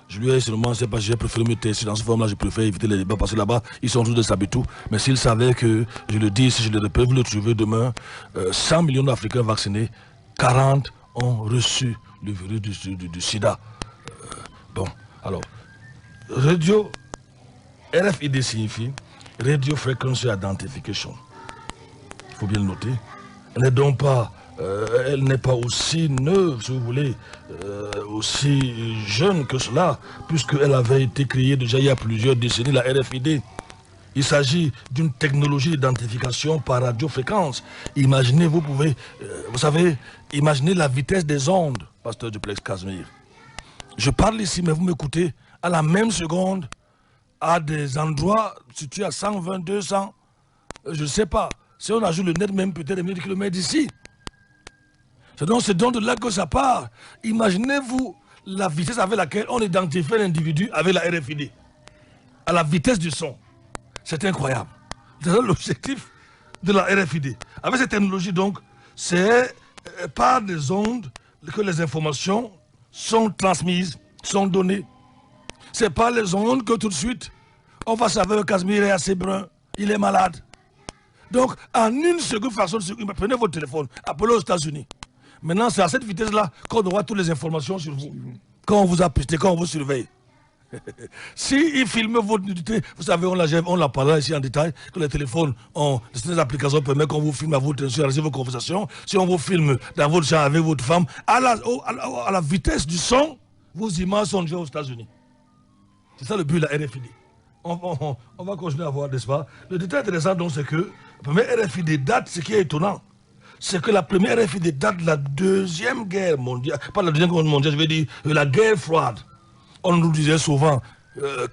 je lui ai seulement, c'est parce que j'ai préféré me taire dans ce forme-là, je préfère éviter les débats parce que là-bas, ils sont tous des sabitous. Mais s'ils savaient que, je le dis, si je le répète, vous le trouvez demain, 100 millions d'Africains vaccinés, 40 ont reçu le virus du sida. Bon, alors, radio, RFID signifie Radio Frequency Identification. faut bien le noter. Elle n'est donc pas, elle n'est pas aussi neuve, si vous voulez, aussi jeune que cela, puisqu'elle avait été créée déjà il y a plusieurs décennies, la RFID. Il s'agit d'une technologie d'identification par radiofréquence. Imaginez, vous pouvez, vous savez, imaginez la vitesse des ondes, pasteur Duplex Casimir. Je parle ici, mais vous m'écoutez, à la même seconde, à des endroits situés à 120, 200, je ne sais pas. Si on ajoute le net, même peut-être des milliers de kilomètres d'ici. C'est donc de là que ça part. Imaginez-vous la vitesse avec laquelle on identifie l'individu avec la RFID. À la vitesse du son. C'est incroyable. C'est l'objectif de la RFID. Avec cette technologie, donc, c'est par des ondes que les informations sont transmises, sont données. C'est par les ondes que tout de suite, on va savoir que Casimir est assez brun, il est malade. Donc, en une seconde façon, prenez votre téléphone, appelez aux États-Unis. Maintenant, c'est à cette vitesse-là qu'on aura toutes les informations sur vous. Quand on vous a pisté, quand on vous surveille. Si filme votre nudité, vous savez, on l'a parlé ici en détail, que les téléphones ont des applications qui permettent qu'on vous filme à votre insu, vos conversations. Si on vous filme dans votre chambre avec votre femme, à la vitesse du son, vos images sont déjà aux États-Unis. C'est ça le but de la RFID. On va continuer à voir, n'est-ce pas? Le détail intéressant, donc, c'est que la première RFID date, ce qui est étonnant, c'est que la première RFID date de la Deuxième Guerre mondiale, pas la Deuxième Guerre mondiale, je veux dire la guerre froide. On nous disait souvent,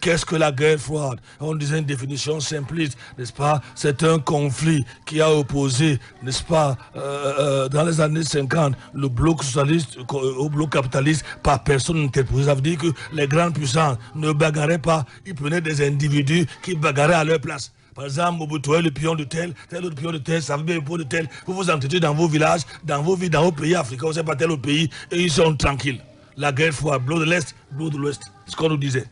qu'est-ce que la guerre froide? On disait une définition simpliste, n'est-ce pas? C'est un conflit qui a opposé, n'est-ce pas, dans les années 50, le bloc socialiste au bloc capitaliste par personne interposée. Ça veut dire que les grandes puissances ne bagarraient pas, ils prenaient des individus qui bagarraient à leur place. Par exemple, Mobutu est le pion de tel autre pion de tel, ça veut bien le pion de tel. Vous vous entretenez dans vos villages, dans vos villes, dans vos pays africains, vous ne savez pas tel autre pays, et ils sont tranquilles. La guerre froide, bloc de l'Est, bloc de l'Ouest, c'est ce qu'on nous disait.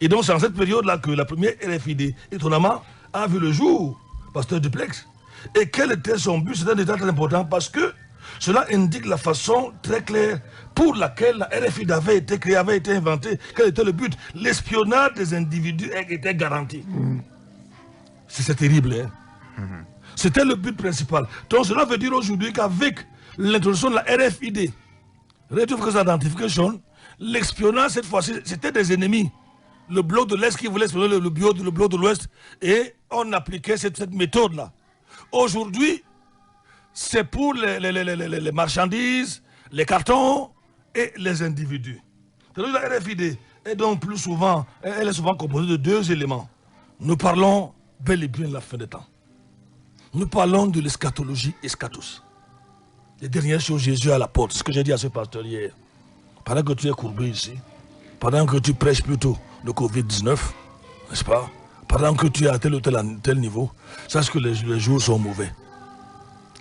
Et donc c'est en cette période-là que la première RFID, étonnamment, a vu le jour, pasteur Duplex. Et quel était son but? C'est un détail très important parce que cela indique la façon très claire pour laquelle la RFID avait été créée, avait été inventée. Quel était le but? L'espionnage des individus était garanti. C'est terrible, hein? C'était le but principal. Donc cela veut dire aujourd'hui qu'avec l'introduction de la RFID, Radio Frequency Identification, l'espionnage cette fois-ci, c'était des ennemis. Le bloc de l'Est qui voulait espionner le bloc de l'Ouest, et on appliquait cette méthode-là. Aujourd'hui, c'est pour les marchandises, les cartons et les individus. La RFID est donc plus souvent, elle est souvent composée de deux éléments. Nous parlons bel et bien de la fin des temps. Nous parlons de l'eschatologie eschatos. Les dernières choses, Jésus à la porte. Ce que j'ai dit à ce pasteur hier. Pendant que tu es courbé ici, pendant que tu prêches plutôt le Covid-19, n'est-ce pas? Pendant que tu es à tel ou tel niveau, sache que les jours sont mauvais.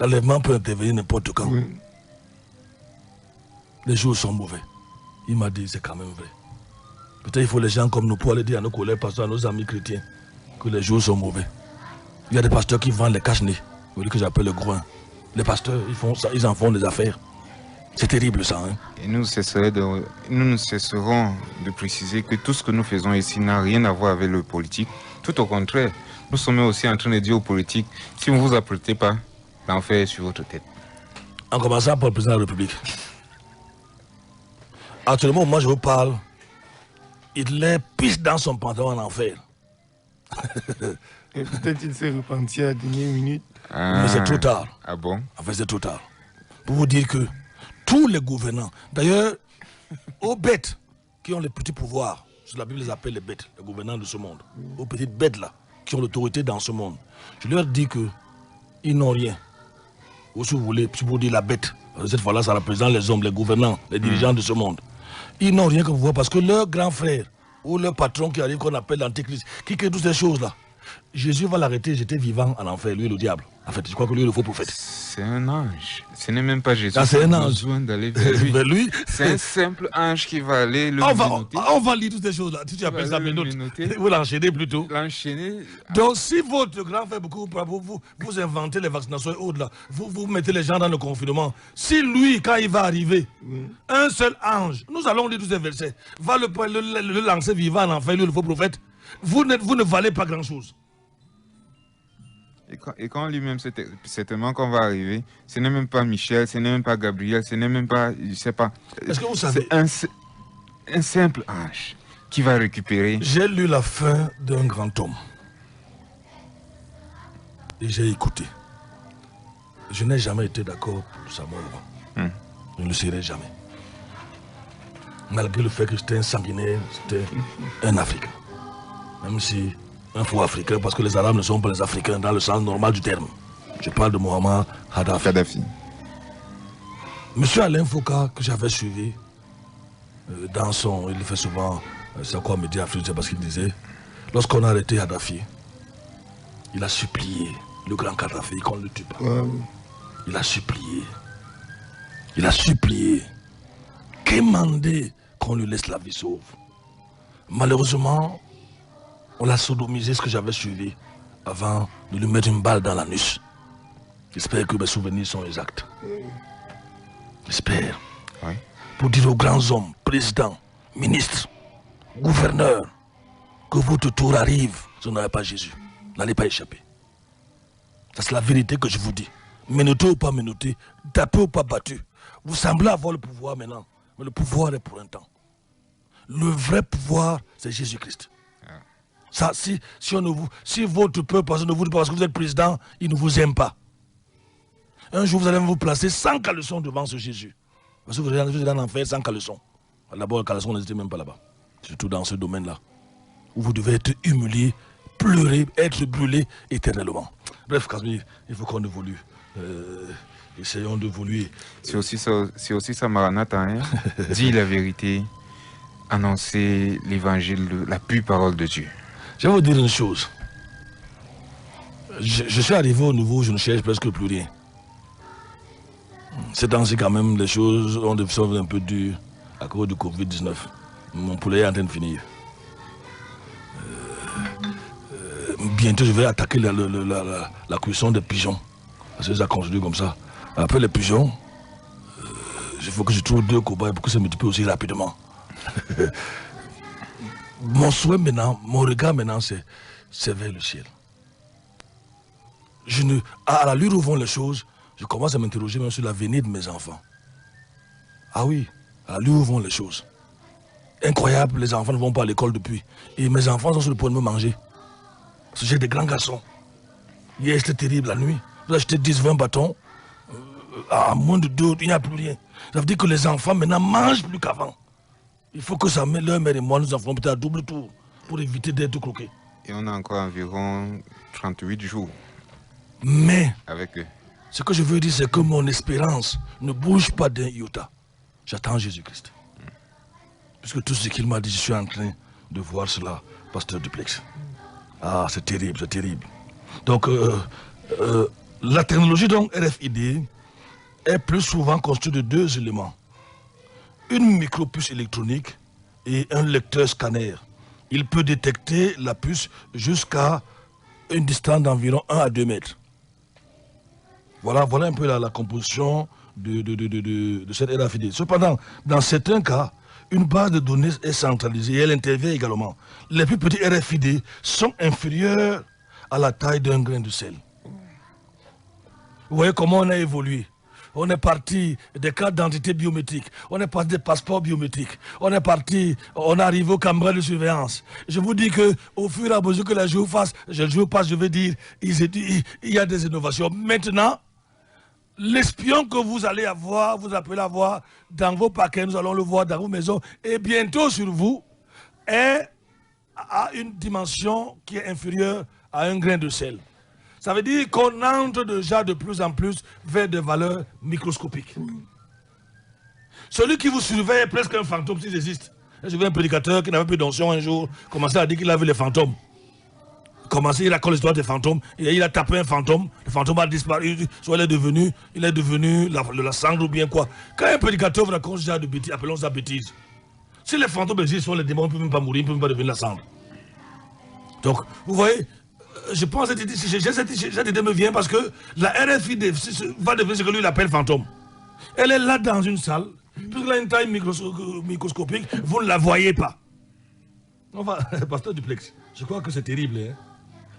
L'enlèvement peut intervenir n'importe quand. Oui. Les jours sont mauvais. Il m'a dit, c'est quand même vrai. Peut-être il faut les gens comme nous pour aller dire à nos collègues pasteurs, à nos amis chrétiens, que les jours sont mauvais. Il y a des pasteurs qui vendent les cache-nez, que j'appelle le groin. Les pasteurs, ils en font des affaires. C'est terrible ça. Hein? Et nous ne cesserons de préciser que tout ce que nous faisons ici n'a rien à voir avec le politique. Tout au contraire, nous sommes aussi en train de dire aux politiques, si vous ne vous apprêtez pas, l'enfer est sur votre tête. En commençant par le président de la République. Actuellement, moi je vous parle, il est pisse dans son pantalon en enfer. Et peut-être qu'il s'est repenti à la dernière minute. Mais c'est trop tard. Ah bon? En fait, c'est trop tard. Pour vous dire que tous les gouvernants, d'ailleurs, aux bêtes qui ont les petits pouvoirs, la Bible les appelle les bêtes, les gouvernants de ce monde, aux petites bêtes là, qui ont l'autorité dans ce monde, je leur dis qu'ils n'ont rien. Ou si vous voulez, si vous dites la bête, cette fois-là, ça représente les hommes, les gouvernants, les dirigeants de ce monde. Ils n'ont rien que pouvoir parce que leur grand frère ou leur patron qui arrive, qu'on appelle l'antéchrist, qui crée toutes ces choses-là, Jésus va l'arrêter, j'étais vivant en enfer, lui le diable. En fait, je crois que lui est le faux prophète. C'est un ange. Ce n'est même pas Jésus. Ah, c'est un ange. Besoin d'aller vers lui. Lui c'est un simple ange qui va aller le on va lire toutes ces choses-là. Tu appelles ça mes notes. Vous l'enchaînez plutôt. L'enchaîner. Donc, si votre grand frère beaucoup, vous inventez les vaccinations et autres là, vous mettez les gens dans le confinement. Si lui, quand il va arriver, un seul ange, nous allons lire tous ces versets, va le lancer vivant en enfer, lui le faux prophète, vous ne valez pas grand-chose. Et quand lui-même, certainement qu'on va arriver, ce n'est même pas Michel, ce n'est même pas Gabriel, ce n'est même pas, je ne sais pas. Est-ce que vous savez, c'est un simple ange qui va récupérer. j'ai lu la fin d'un grand homme. Et j'ai écouté. Je n'ai jamais été d'accord pour sa mort. Je ne le serai jamais. Malgré le fait que j'étais un sanguinaire, c'était un Africain. Même si un faux Africain, parce que les Arabes ne sont pas les Africains dans le sens normal du terme. Je parle de Mohamed Kadhafi. Monsieur Alain Foucault, que j'avais suivi, dans son, il fait souvent, c'est quoi me dire, je ne sais pas ce qu'il disait. Lorsqu'on a arrêté Kadhafi, il a supplié le grand Kadhafi qu'on ne le tue pas. Il a supplié. Il a supplié. Quémandé qu'on lui laisse la vie sauve. Malheureusement, on l'a sodomisé, ce que j'avais suivi, avant de lui mettre une balle dans l'anus. J'espère que mes souvenirs sont exacts. J'espère. Oui. Pour dire aux grands hommes, présidents, ministres, gouverneurs, que votre tour arrive, si vous n'avez pas Jésus. N'allez pas échapper. Ça, c'est la vérité que je vous dis. Menotté ou pas menotté, tapé ou pas battu. Vous semblez avoir le pouvoir maintenant, mais le pouvoir est pour un temps. Le vrai pouvoir, c'est Jésus-Christ. Ça, si votre peuple ne vous dit pas parce que vous êtes président, il ne vous aime pas. Un jour, vous allez vous placer sans caleçon devant ce Jésus. Parce que vous allez en enfer sans caleçon. D'abord, le caleçon n'était même pas là-bas. Surtout dans ce domaine-là. Où vous devez être humilié, pleurer, être brûlé éternellement. Bref, Casimir, il faut qu'on évolue. Essayons d'évoluer. C'est aussi ça, Maranatha. Hein? Dis la vérité, annoncer l'évangile, la pure parole de Dieu. Je vais vous dire une chose. Je suis arrivé au niveau où je ne cherche presque plus rien. Ces temps-ci, quand même, les choses ont devenus un peu dures à cause du Covid-19. Mon poulet est en train de finir. Bientôt, je vais attaquer la cuisson des pigeons. Parce que ça continue comme ça. Après les pigeons, il faut que je trouve 2 cobayes pour que ça multiplie aussi rapidement. Mon souhait maintenant, mon regard maintenant, c'est vers le ciel. À la lueur où vont les choses, je commence à m'interroger même sur l'avenir de mes enfants. Ah oui, à la lueur où vont les choses. Incroyable, les enfants ne vont pas à l'école depuis. Et mes enfants sont sur le point de me manger. Parce que j'ai des grands garçons. Hier, c'était terrible la nuit. Vous achetez 10-20 bâtons. À moins de 2, il n'y a plus rien. Ça veut dire que les enfants maintenant mangent plus qu'avant. Il faut que ça mette leur mère et moi, nous en ferons peut-être à double tour pour éviter d'être croqués. Et on a encore environ 38 jours. Mais, avec eux. Ce que je veux dire, c'est que mon espérance ne bouge pas d'un iota. J'attends Jésus-Christ. Puisque tout ce qu'il m'a dit, je suis en train de voir cela, pasteur Duplex. Ah, c'est terrible, c'est terrible. Donc, la technologie donc RFID est plus souvent constituée de 2 éléments. Une micropuce électronique et un lecteur scanner. Il peut détecter la puce jusqu'à une distance d'environ 1 à 2 mètres. Voilà un peu la composition de cette RFID. Cependant, dans certains cas, une base de données est centralisée et elle intervient également. Les plus petits RFID sont inférieurs à la taille d'un grain de sel. Vous voyez comment on a évolué. On est parti des cartes d'identité biométriques, on est parti des passeports biométriques, on est arrivé aux caméras de surveillance. Je vous dis qu'au fur et à mesure que les jours passent, je vais dire, il y a des innovations. Maintenant, l'espion que vous allez avoir, vous appelez à voir dans vos paquets, nous allons le voir dans vos maisons, et bientôt sur vous, est à une dimension qui est inférieure à un grain de sel. Ça veut dire qu'on entre déjà de plus en plus vers des valeurs microscopiques. Celui qui vous surveille est presque un fantôme s'il existe. J'ai vu un prédicateur qui n'avait plus d'onction un jour, commencer à dire qu'il a vu les fantômes. Il raconte l'histoire des fantômes, et il a tapé un fantôme, le fantôme a disparu, soit il est devenu la cendre ou bien quoi. Quand un prédicateur vous raconte ce genre de bêtises, appelons ça bêtises. Si les fantômes existent, les démons ne peuvent même pas mourir, ils ne peuvent même pas devenir la cendre. Donc, vous voyez, je pense que cette idée me vient parce que la RFID va devenir ce que lui il appelle fantôme. Elle est là dans une salle, puisqu'elle a une taille microscopique, vous ne la voyez pas. Enfin, pasteur Duplex, je crois que c'est terrible. Hein?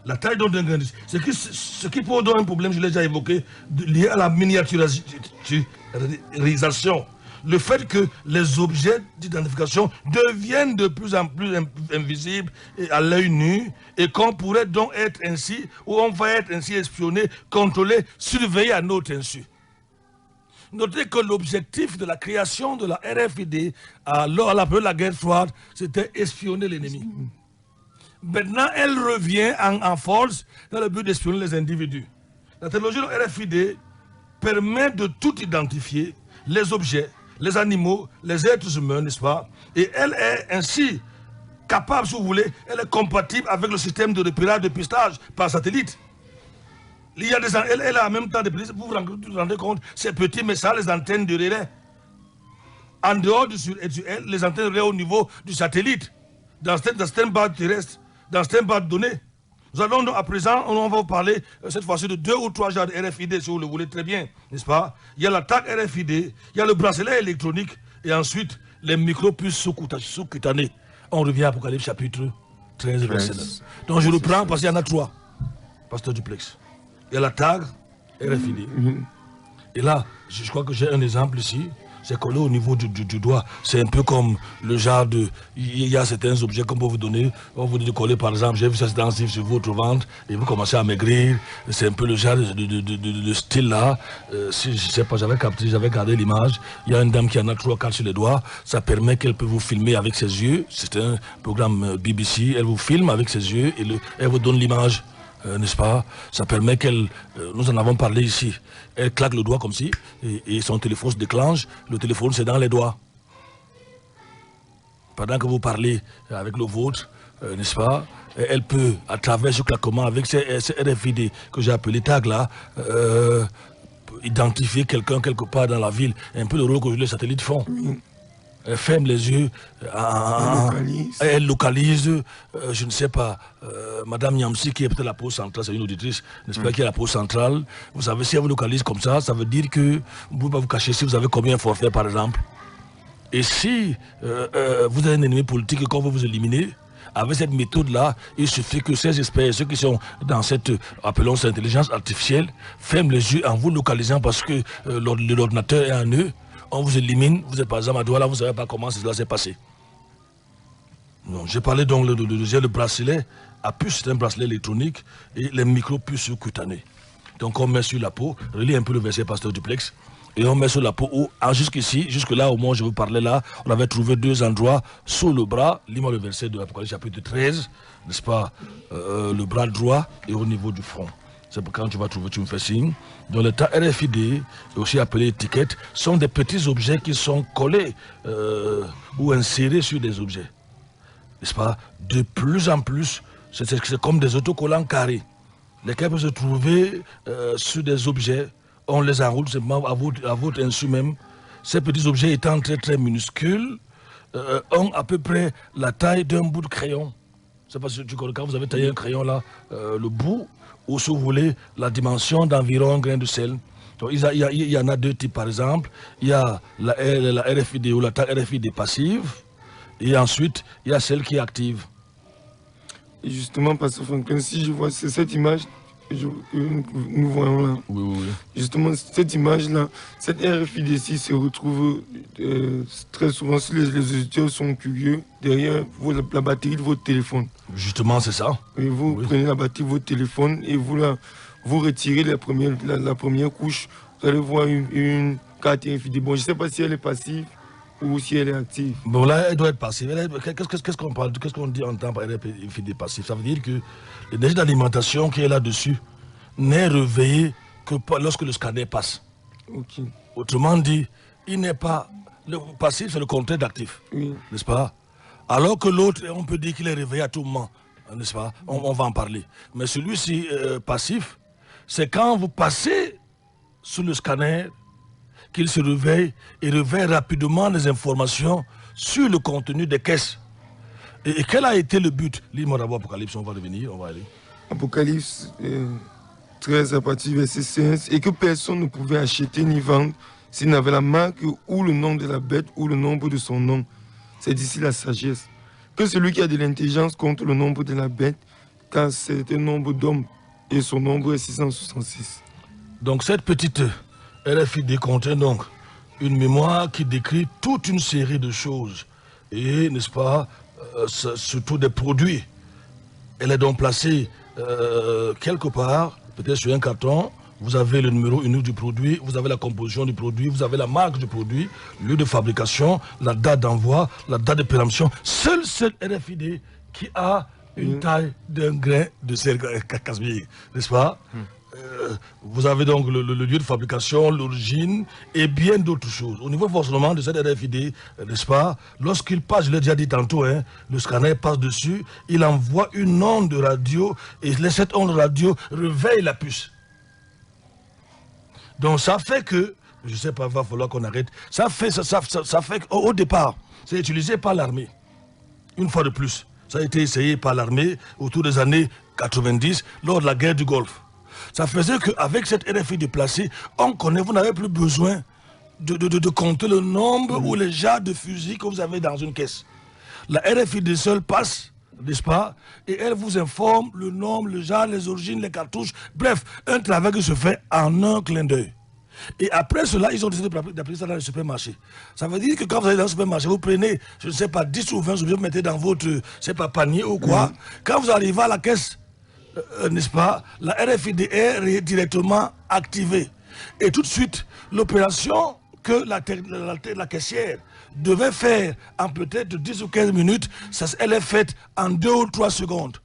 La taille donc d'un grain de sel. Ce qui pose donc un problème, je l'ai déjà évoqué, lié à la miniaturisation. Le fait que les objets d'identification deviennent de plus en plus invisibles à l'œil nu et qu'on pourrait donc être ainsi, ou on va être ainsi espionné, contrôlé, surveillé à notre insu. Notez que l'objectif de la création de la RFID à la période de la guerre froide, c'était espionner l'ennemi. Maintenant, elle revient en force dans le but d'espionner les individus. La technologie de la RFID permet de tout identifier, les objets, les animaux, les êtres humains, n'est-ce pas? Et elle est ainsi capable, si vous voulez, elle est compatible avec le système de repérage de pistage par satellite. Il y a elle a en même temps des petits, vous vous rendez compte, ces petits messages, les antennes de relais. En dehors du elle, les antennes de relais au niveau du satellite, dans certaines bases terrestres, dans certaines bases de données. Nous allons donc à présent, on va vous parler cette fois-ci de 2 ou 3 genres de RFID, si vous le voulez très bien, n'est-ce pas? Il y a la tag RFID, il y a le bracelet électronique, et ensuite les micro-puces sous-cutanées. On revient à Apocalypse chapitre 13, verset 9. Donc je reprends parce qu'il y en a 3, Pasteur Duplex. Il y a la tag RFID. Et là, je crois que j'ai un exemple ici. C'est collé au niveau du doigt. C'est un peu comme le genre de... Il y a certains objets qu'on peut vous donner. On vous dit de coller, par exemple, j'ai vu ça sur votre ventre et vous commencez à maigrir. C'est un peu le genre de style là. Si je ne sais pas, j'avais gardé l'image. Il y a une dame qui en a 3 ou 4 sur les doigts. Ça permet qu'elle peut vous filmer avec ses yeux. C'est un programme BBC. Elle vous filme avec ses yeux et elle vous donne l'image. N'est-ce pas? Ça permet qu'elle, nous en avons parlé ici, elle claque le doigt comme ci, et son téléphone se déclenche, le téléphone c'est dans les doigts. Pendant que vous parlez avec le vôtre, n'est-ce pas? Elle peut, à travers ce claquement, avec ces RFID que j'ai appelé tag là, identifier quelqu'un quelque part dans la ville, un peu le rôle que les satellites font. Elle ferme les yeux, elle localise, je ne sais pas, Madame Nyamsi qui est peut-être la pause centrale, c'est une auditrice, n'est-ce pas, qui est la pause centrale. Vous savez, si elle vous localise comme ça veut dire que vous ne pouvez pas vous cacher si vous avez combien de forfaits par exemple. Et si vous avez un ennemi politique et qu'on veut vous éliminer, avec cette méthode-là, il suffit que ces experts, ceux qui sont dans cette, appelons ça intelligence artificielle, ferment les yeux en vous localisant parce que l'ordinateur est en eux. On vous élimine, vous êtes par exemple à Douala, vous ne savez pas comment cela s'est passé. J'ai parlé donc le bracelet à puce, c'est un bracelet électronique, et les micro-puces cutanées. Donc on met sur la peau, relis un peu le verset Pasteur Duplex, et on met sur la peau, jusqu'ici, jusque-là, au moment où je vous parlais là, on avait trouvé 2 endroits sous le bras, lis-moi le verset de l'Apocalypse chapitre 13, n'est-ce pas, le bras droit et au niveau du front. C'est pour quand tu vas trouver, tu me fais signe. Donc les tags RFID, aussi appelés étiquettes, sont des petits objets qui sont collés ou insérés sur des objets. N'est-ce pas? De plus en plus, c'est comme des autocollants carrés, lesquels peuvent se trouver sur des objets. On les enroule simplement à votre insu même. Ces petits objets étant très très minuscules, ont à peu près la taille d'un bout de crayon. C'est parce que quand vous avez taillé un crayon là, le bout, ou si vous voulez, la dimension d'environ un grain de sel. Donc, il y en a 2 types par exemple. Il y a la RFID ou la tag RFID passive, et ensuite il y a celle qui est active. Et justement, Pasteur Franklin, si je vois cette image que nous voyons là, oui. Justement, cette image-là, cette RFID-ci se retrouve très souvent, si les auditeurs sont curieux, derrière la batterie de votre téléphone. Justement, c'est ça. Et vous prenez la batterie de votre téléphone et vous retirez la première couche. Vous allez voir une carte RFID. Bon, je ne sais pas si elle est passive ou si elle est active. Bon, là, elle doit être passive. Qu'est-ce qu'on dit en temps par RFID passive? Ça veut dire que l'énergie d'alimentation qui est là-dessus n'est réveillée que lorsque le scanner passe. Okay. Autrement dit, il n'est pas... Le passif, c'est le contraire d'actif. Oui. N'est-ce pas? Alors que l'autre, on peut dire qu'il est réveillé à tout moment. N'est-ce pas? On va en parler. Mais celui-ci, passif, c'est quand vous passez sous le scanner qu'il se réveille et réveille rapidement les informations sur le contenu des caisses. Et quel a été le but? Lis-moi d'abord Apocalypse, on va revenir, on va aller. Apocalypse 13 à partir du verset 16. Et que personne ne pouvait acheter ni vendre s'il n'avait la marque ou le nom de la bête ou le nombre de son nom. C'est d'ici la sagesse. Que celui qui a de l'intelligence compte le nombre de la bête car c'est un nombre d'hommes et son nombre est 666. Donc cette petite RFID contient donc une mémoire qui décrit toute une série de choses et, n'est-ce pas, surtout des produits. Elle est donc placée quelque part, peut-être sur un carton. Vous avez le numéro unique du produit, vous avez la composition du produit, vous avez la marque du produit, lieu de fabrication, la date d'envoi, la date de péremption. Seul cette RFID qui a une taille d'un grain de sel Casimir, n'est-ce pas? Vous avez donc le lieu de fabrication, l'origine et bien d'autres choses. Au niveau forcément de cette RFID, n'est-ce pas, lorsqu'il passe, je l'ai déjà dit tantôt, hein, le scanner passe dessus, il envoie une onde radio et cette onde radio réveille la puce. Donc ça fait que, je ne sais pas, il va falloir qu'on arrête, ça fait qu'au départ, c'est utilisé par l'armée. Une fois de plus, ça a été essayé par l'armée autour des années 90, lors de la guerre du Golfe. Ça faisait qu'avec cette RFID déplacée, on connaît, vous n'avez plus besoin de compter le nombre ou les jarres de fusils que vous avez dans une caisse. La RFID seule passe, n'est-ce pas, et elle vous informe le nombre, le genre, les origines, les cartouches, bref, un travail qui se fait en un clin d'œil. Et après cela, ils ont décidé d'appliquer ça dans le supermarché. Ça veut dire que quand vous allez dans le supermarché, vous prenez, je ne sais pas, 10 ou 20 objets, vous mettez dans votre, c'est pas panier ou quoi. Quand vous arrivez à la caisse, n'est-ce pas, la RFID est directement activée. Et tout de suite, l'opération que la caissière devait faire en peut-être 10 ou 15 minutes, elle est faite en 2 ou 3 secondes.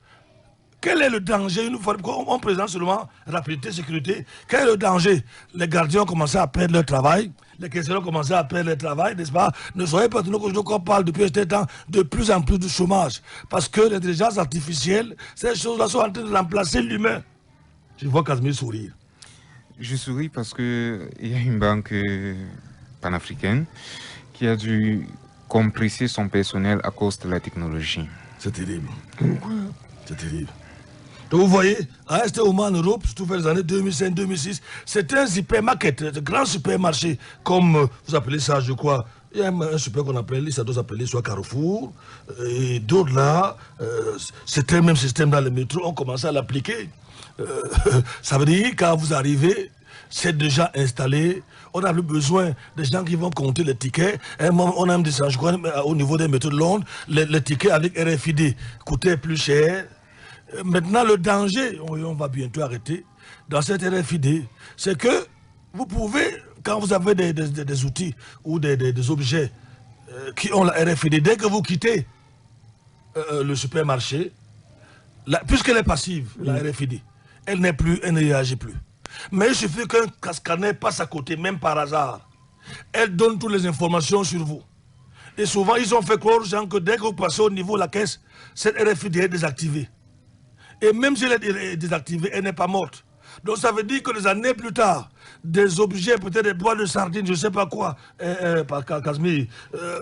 Quel est le danger? Une fois on présente seulement rapidité, sécurité. Quel est le danger? Les gardiens ont commencé à perdre leur travail. Les caissiers ont commencé à perdre leur travail, n'est-ce pas? Ne soyez pas étonnés qu'on parle depuis ce temps de plus en plus de chômage. Parce que l'intelligence artificielle, ces choses-là sont en train de remplacer l'humain. Je vois Casimir sourire. Je souris parce qu'il y a une banque panafricaine qui a dû compresser son personnel à cause de la technologie. C'est terrible. C'est terrible. Donc vous voyez, à ce moment en Europe, surtout vers les années 2005-2006, c'était un supermarket, un grand supermarché, comme vous appelez ça, je crois. Il y a un super qu'on appelle, ça doit s'appeler soit Carrefour, et d'autres là, c'était le même système dans les métros, on commençait à l'appliquer. Ça veut dire quand vous arrivez, c'est déjà installé, on n'a plus besoin des gens qui vont compter les tickets. On a même des gens, je crois, au niveau des métros de Londres, les tickets avec RFID coûtaient plus cher. Maintenant, le danger, on va bientôt arrêter, dans cette RFID, c'est que vous pouvez, quand vous avez des outils ou des objets qui ont la RFID, dès que vous quittez le supermarché, puisqu'elle est passive, la RFID, elle n'est plus, elle ne réagit plus. Mais il suffit qu'un scanner passe à côté, même par hasard. Elle donne toutes les informations sur vous. Et souvent, ils ont fait croire aux gens que dès que vous passez au niveau de la caisse, cette RFID est désactivée. Et même si elle est désactivée, elle n'est pas morte. Donc ça veut dire que des années plus tard, des objets, peut-être des boîtes de sardines, je ne sais pas quoi, par Casimir,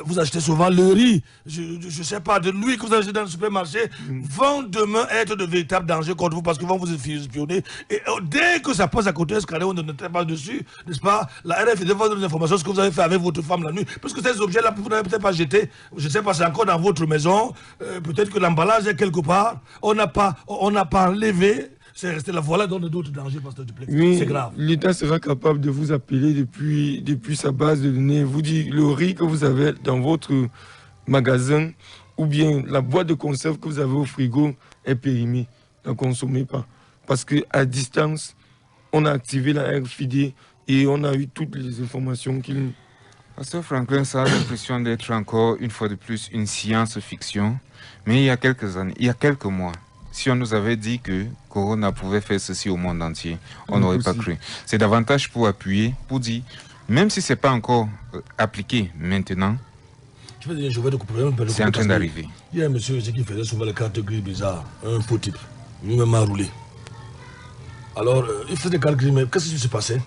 vous achetez souvent le riz, je ne sais pas, de l'huile que vous achetez dans le supermarché, vont demain être de véritables dangers contre vous parce qu'ils vont vous espionner. Et dès que ça passe à côté, ce carré, on ne traite pas dessus, n'est-ce pas? La RFID va donner des informations, ce que vous avez fait avec votre femme la nuit, parce que ces objets-là, vous n'avez peut-être pas jeté, je ne sais pas, c'est encore dans votre maison, peut-être que l'emballage est quelque part, on n'a pas enlevé. C'est resté là, voilà, dans d'autres dangers, pasteur Duplex. Oui, c'est grave. L'État sera capable de vous appeler depuis sa base de données, vous dit le riz que vous avez dans votre magasin ou bien la boîte de conserve que vous avez au frigo est périmée. Ne consommez pas. Parce qu'à distance, on a activé la RFID et on a eu toutes les informations qu'il... Pasteur Franklin, ça a l'impression d'être encore, une fois de plus, une science-fiction. Mais il y a quelques années, il y a quelques mois, si on nous avait dit que Corona pouvait faire ceci au monde entier, on n'aurait pas cru. C'est davantage pour appuyer, pour dire, même si ce n'est pas encore appliqué maintenant, c'est en train d'arriver. Il y a un monsieur qui faisait souvent les cartes grises bizarres, un faux type, lui-même a roulé. Alors, il faisait des cartes grises, mais qu'est-ce qui se passait?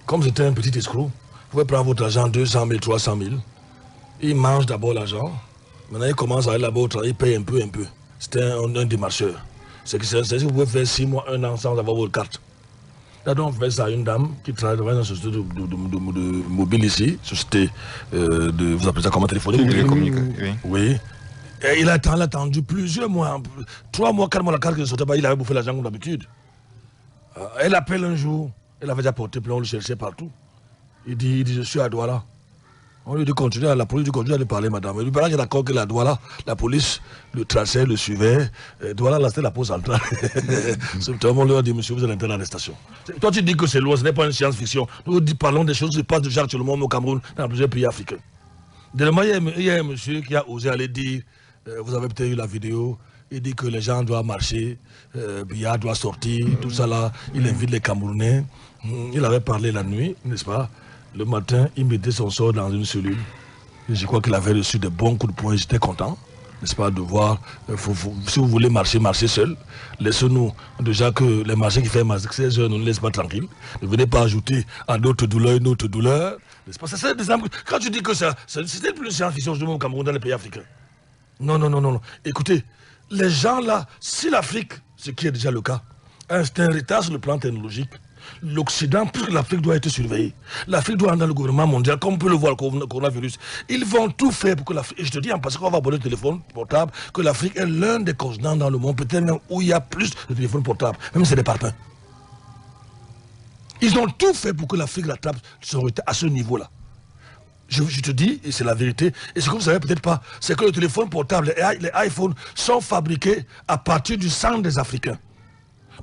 Comme c'était un petit escroc, vous pouvez prendre votre argent, 200 000, 300 000, il mange d'abord l'argent, maintenant il commence à aller là-bas au travail, il paye un peu. C'était un démarcheur. C'est que vous pouvez faire 6 mois, 1 an sans avoir votre carte. Là, donc, on fait ça à une dame qui travaille dans une société de mobile ici, société de, vous appelez ça comment, téléphonique? Télécommunication. Oui. Et il a attendu plusieurs mois, 3 mois, 4 mois, la carte ne sortait pas, il avait bouffé l'argent comme d'habitude. Elle appelle un jour, elle avait déjà porté plainte, on le cherchait partout. Il dit je suis à Douala. On lui dit continuer, la police dit continuer à lui parler, madame. Il paraît qu'il est d'accord que la Douala, la police le traçait, le suivait. Douala, là, c'était la pause centrale. Tout le monde lui a dit, monsieur, vous êtes interne à l'arrestation. Toi, tu dis que c'est loin, ce n'est pas une science-fiction. Nous parlons des choses qui se passent déjà actuellement au Cameroun, dans plusieurs pays africains. Dernièrement, il y a un monsieur qui a osé aller dire, vous avez peut-être eu la vidéo, il dit que les gens doivent marcher, Biya doit sortir, tout ça là. Il invite les Camerounais. Il avait parlé la nuit, n'est-ce pas? Le matin, il mettait son sort dans une cellule. Et je crois qu'il avait reçu de bons coups de poing. J'étais content, n'est-ce pas, de voir. Si vous voulez marcher, marchez seul. Laissez-nous déjà que les marchés qui font 16 heures ne nous laissent pas tranquilles. Ne venez pas ajouter à notre douleur une autre douleur. N'est-ce pas? C'est des exemples. Quand tu dis que c'était plus science-fiction au Cameroun dans les pays africains. Non. Écoutez, les gens là, si l'Afrique, ce qui est déjà le cas, a un retard sur le plan technologique, l'Occident, puisque l'Afrique doit être surveillée, l'Afrique doit aller dans le gouvernement mondial, comme on peut le voir le coronavirus. Ils vont tout faire pour que l'Afrique, et je te dis en passant qu'on va aborder le téléphone portable, que l'Afrique est l'un des continents dans le monde, peut-être même où il y a plus de téléphones portables, même si c'est des parpaings. Ils ont tout fait pour que l'Afrique rattrape son retard à ce niveau-là. Je te dis, et c'est la vérité, et ce que vous ne savez peut-être pas, c'est que le téléphone portable, les iPhones sont fabriqués à partir du sang des Africains.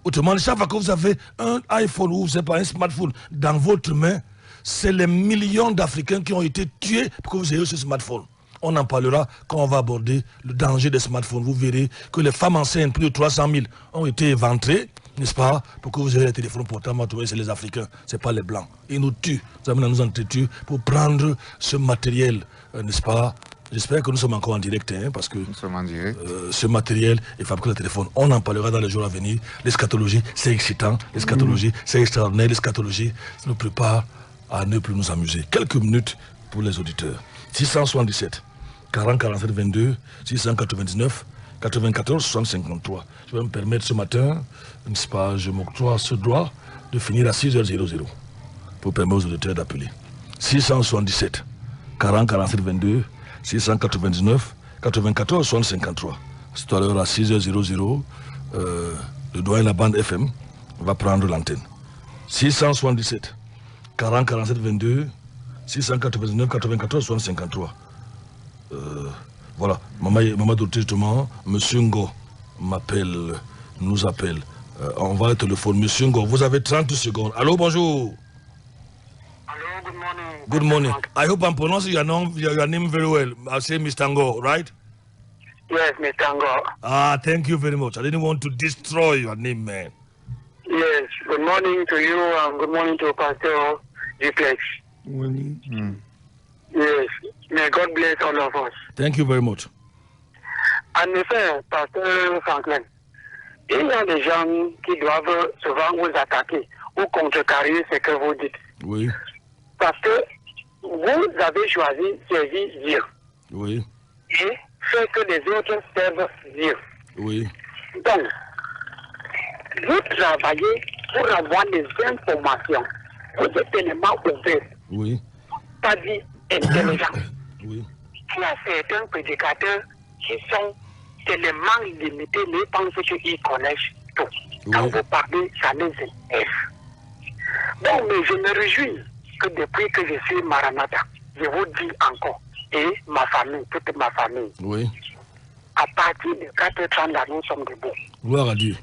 Autrement, chaque fois que vous avez un iPhone ou pas, un smartphone dans votre main, c'est les millions d'Africains qui ont été tués pour que vous ayez ce smartphone. On en parlera quand on va aborder le danger des smartphones. Vous verrez que les femmes enceintes, plus de 300 000, ont été éventrées, n'est-ce pas, pour que vous ayez les téléphones portables. C'est les Africains, ce n'est pas les Blancs. Ils nous tuent, ils nous entretuent pour prendre ce matériel, n'est-ce pas. J'espère que nous sommes encore en direct, hein, parce que nous sommes en direct. Ce matériel est fabriqué le téléphone. On en parlera dans les jours à venir. L'eschatologie, c'est excitant. L'eschatologie, c'est extraordinaire. L'eschatologie nous prépare à ne plus nous amuser. Quelques minutes pour les auditeurs. 677 40 47 22 699 94 60 53. Je vais me permettre ce matin, n'est-ce pas, je m'octroie ce droit de finir à 6h00 pour permettre aux auditeurs d'appeler. 677 40 47 22 699 94 60 53. Tout à l'heure à 6h00, le doyen de la bande FM va prendre l'antenne. 677 40 47 22 699 94 60 53. Voilà, maman docteur justement, Monsieur Ngo nous appelle. On va au téléphone. Monsieur Ngo, vous avez 30 secondes. Allô, bonjour. Good morning. Good morning. I hope I'm pronouncing your name very well. I say Mr. Ngo, right? Yes, Mr. Ngo. Thank you very much. I didn't want to destroy your name, man. Yes, good morning to you and good morning to Pastor Duplex. Good morning. Yes, may God bless all of us. Thank you very much. En effet, Pasteur Franklin, il y a des gens qui doivent souvent vous attaquer ou contrecarrer ce que vous dites. Oui. Parce que vous avez choisi servir Dieu. Oui. Et faire que les autres servent Dieu. Oui. Donc, vous travaillez pour avoir des informations. Vous êtes tellement ouvert. Oui. Pas dit intelligent. Oui. Il y a certains prédicateurs qui sont tellement limités, ils pensent qu'ils connaissent tout. Quand vous parlez, ça les élève. Bon, mais je me réjouis que depuis que je suis Maranatha, je vous dis encore, et ma famille, toute ma famille, oui. À partir de 4h30 là, nous sommes debout. Gloire à Dieu.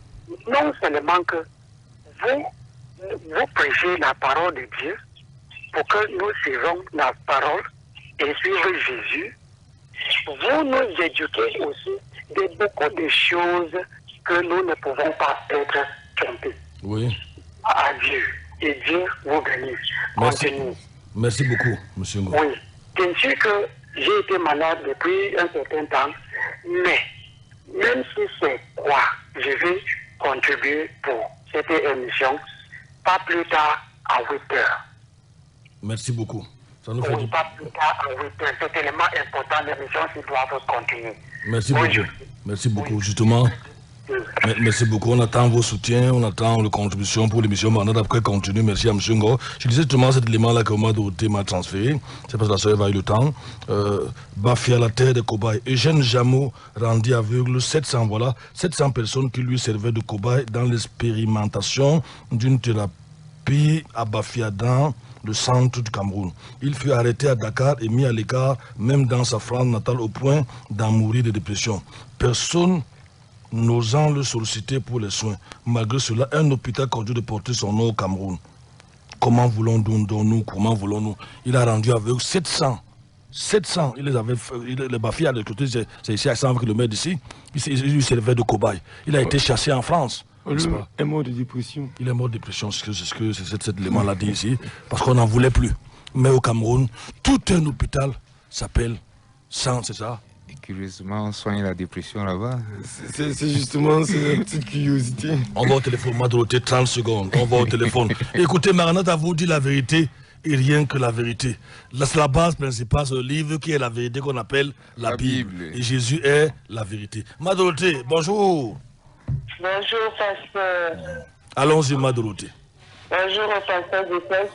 Non seulement que vous prêchez la parole de Dieu pour que nous suivons la parole et suivre Jésus, vous nous éduquez aussi de beaucoup de choses que nous ne pouvons pas être trompés. Oui. À Dieu. Et Dieu vous bénisse. Merci. Continue. Merci beaucoup, monsieur Ngo. Oui. Bien sûr que j'ai été malade depuis un certain temps, mais même si c'est quoi, je vais contribuer pour cette émission, pas plus tard à 8 heures. Merci beaucoup. Ça nous fait Oui, pas plus tard à 8 heures. C'est tellement important, l'émission qui doit continuer. Merci Bonjour. beaucoup. Merci beaucoup. Oui. Justement, Merci beaucoup. On attend vos soutiens, on attend les contributions pour l'émission. Maintenant, après, continue. Merci à M. Ngo. Je disais justement cet élément-là que Madoroté m'a transféré. C'est parce que la soeur va eu le temps. Bafia, la terre des cobayes. Eugène Jameau, rendu aveugle, 700, voilà. 700 personnes qui lui servaient de cobayes dans l'expérimentation d'une thérapie à Bafia dans le centre du Cameroun. Il fut arrêté à Dakar et mis à l'écart, même dans sa France natale, au point d'en mourir de dépression. Personne n'osant le solliciter pour les soins. Malgré cela, un hôpital continue de porter son nom au Cameroun. Comment voulons-nous, comment voulons-nous? Il a rendu aveugle 700. 700, il les avait fait, les Bafia à côté, c'est ici à 100 km d'ici, il lui servait de cobaye. Il a été chassé en France. Il est mort de dépression. Il est mort de dépression, c'est ce que cet élément l'a dit ici, parce qu'on n'en voulait plus. Mais au Cameroun, tout un hôpital s'appelle 100, c'est ça? Et curieusement, on soigne la dépression là-bas. C'est justement cette petite curiosité. On va au téléphone, Madoroté, 30 secondes, on va au téléphone. Écoutez, Maranatha vous dit la vérité et rien que la vérité. C'est la base principale, c'est le livre qui est la vérité qu'on appelle la Bible. Et Jésus est la vérité. Madoroté, bonjour. Bonjour, pasteur. Allons-y, Madoroté. Bonjour, pasteur du frère.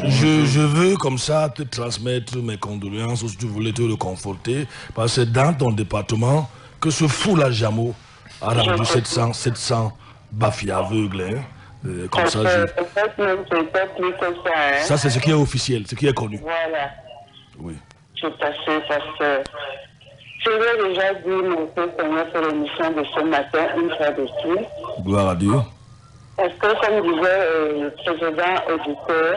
Je veux comme ça te transmettre mes condoléances, ou si tu voulais te réconforter, parce que c'est dans ton département que ce fou là, Jameau, a rendu 700 Bafia aveugles. Hein. Comme ça, ça c'est ce qui est officiel, ce qui est connu. Voilà. Oui. Tout à fait, pasteur. Je l'ai déjà dit, mon Seigneur, pour l'émission de ce matin, une fois de plus. Gloire à Dieu. Parce que, comme disait le précédent auditeur,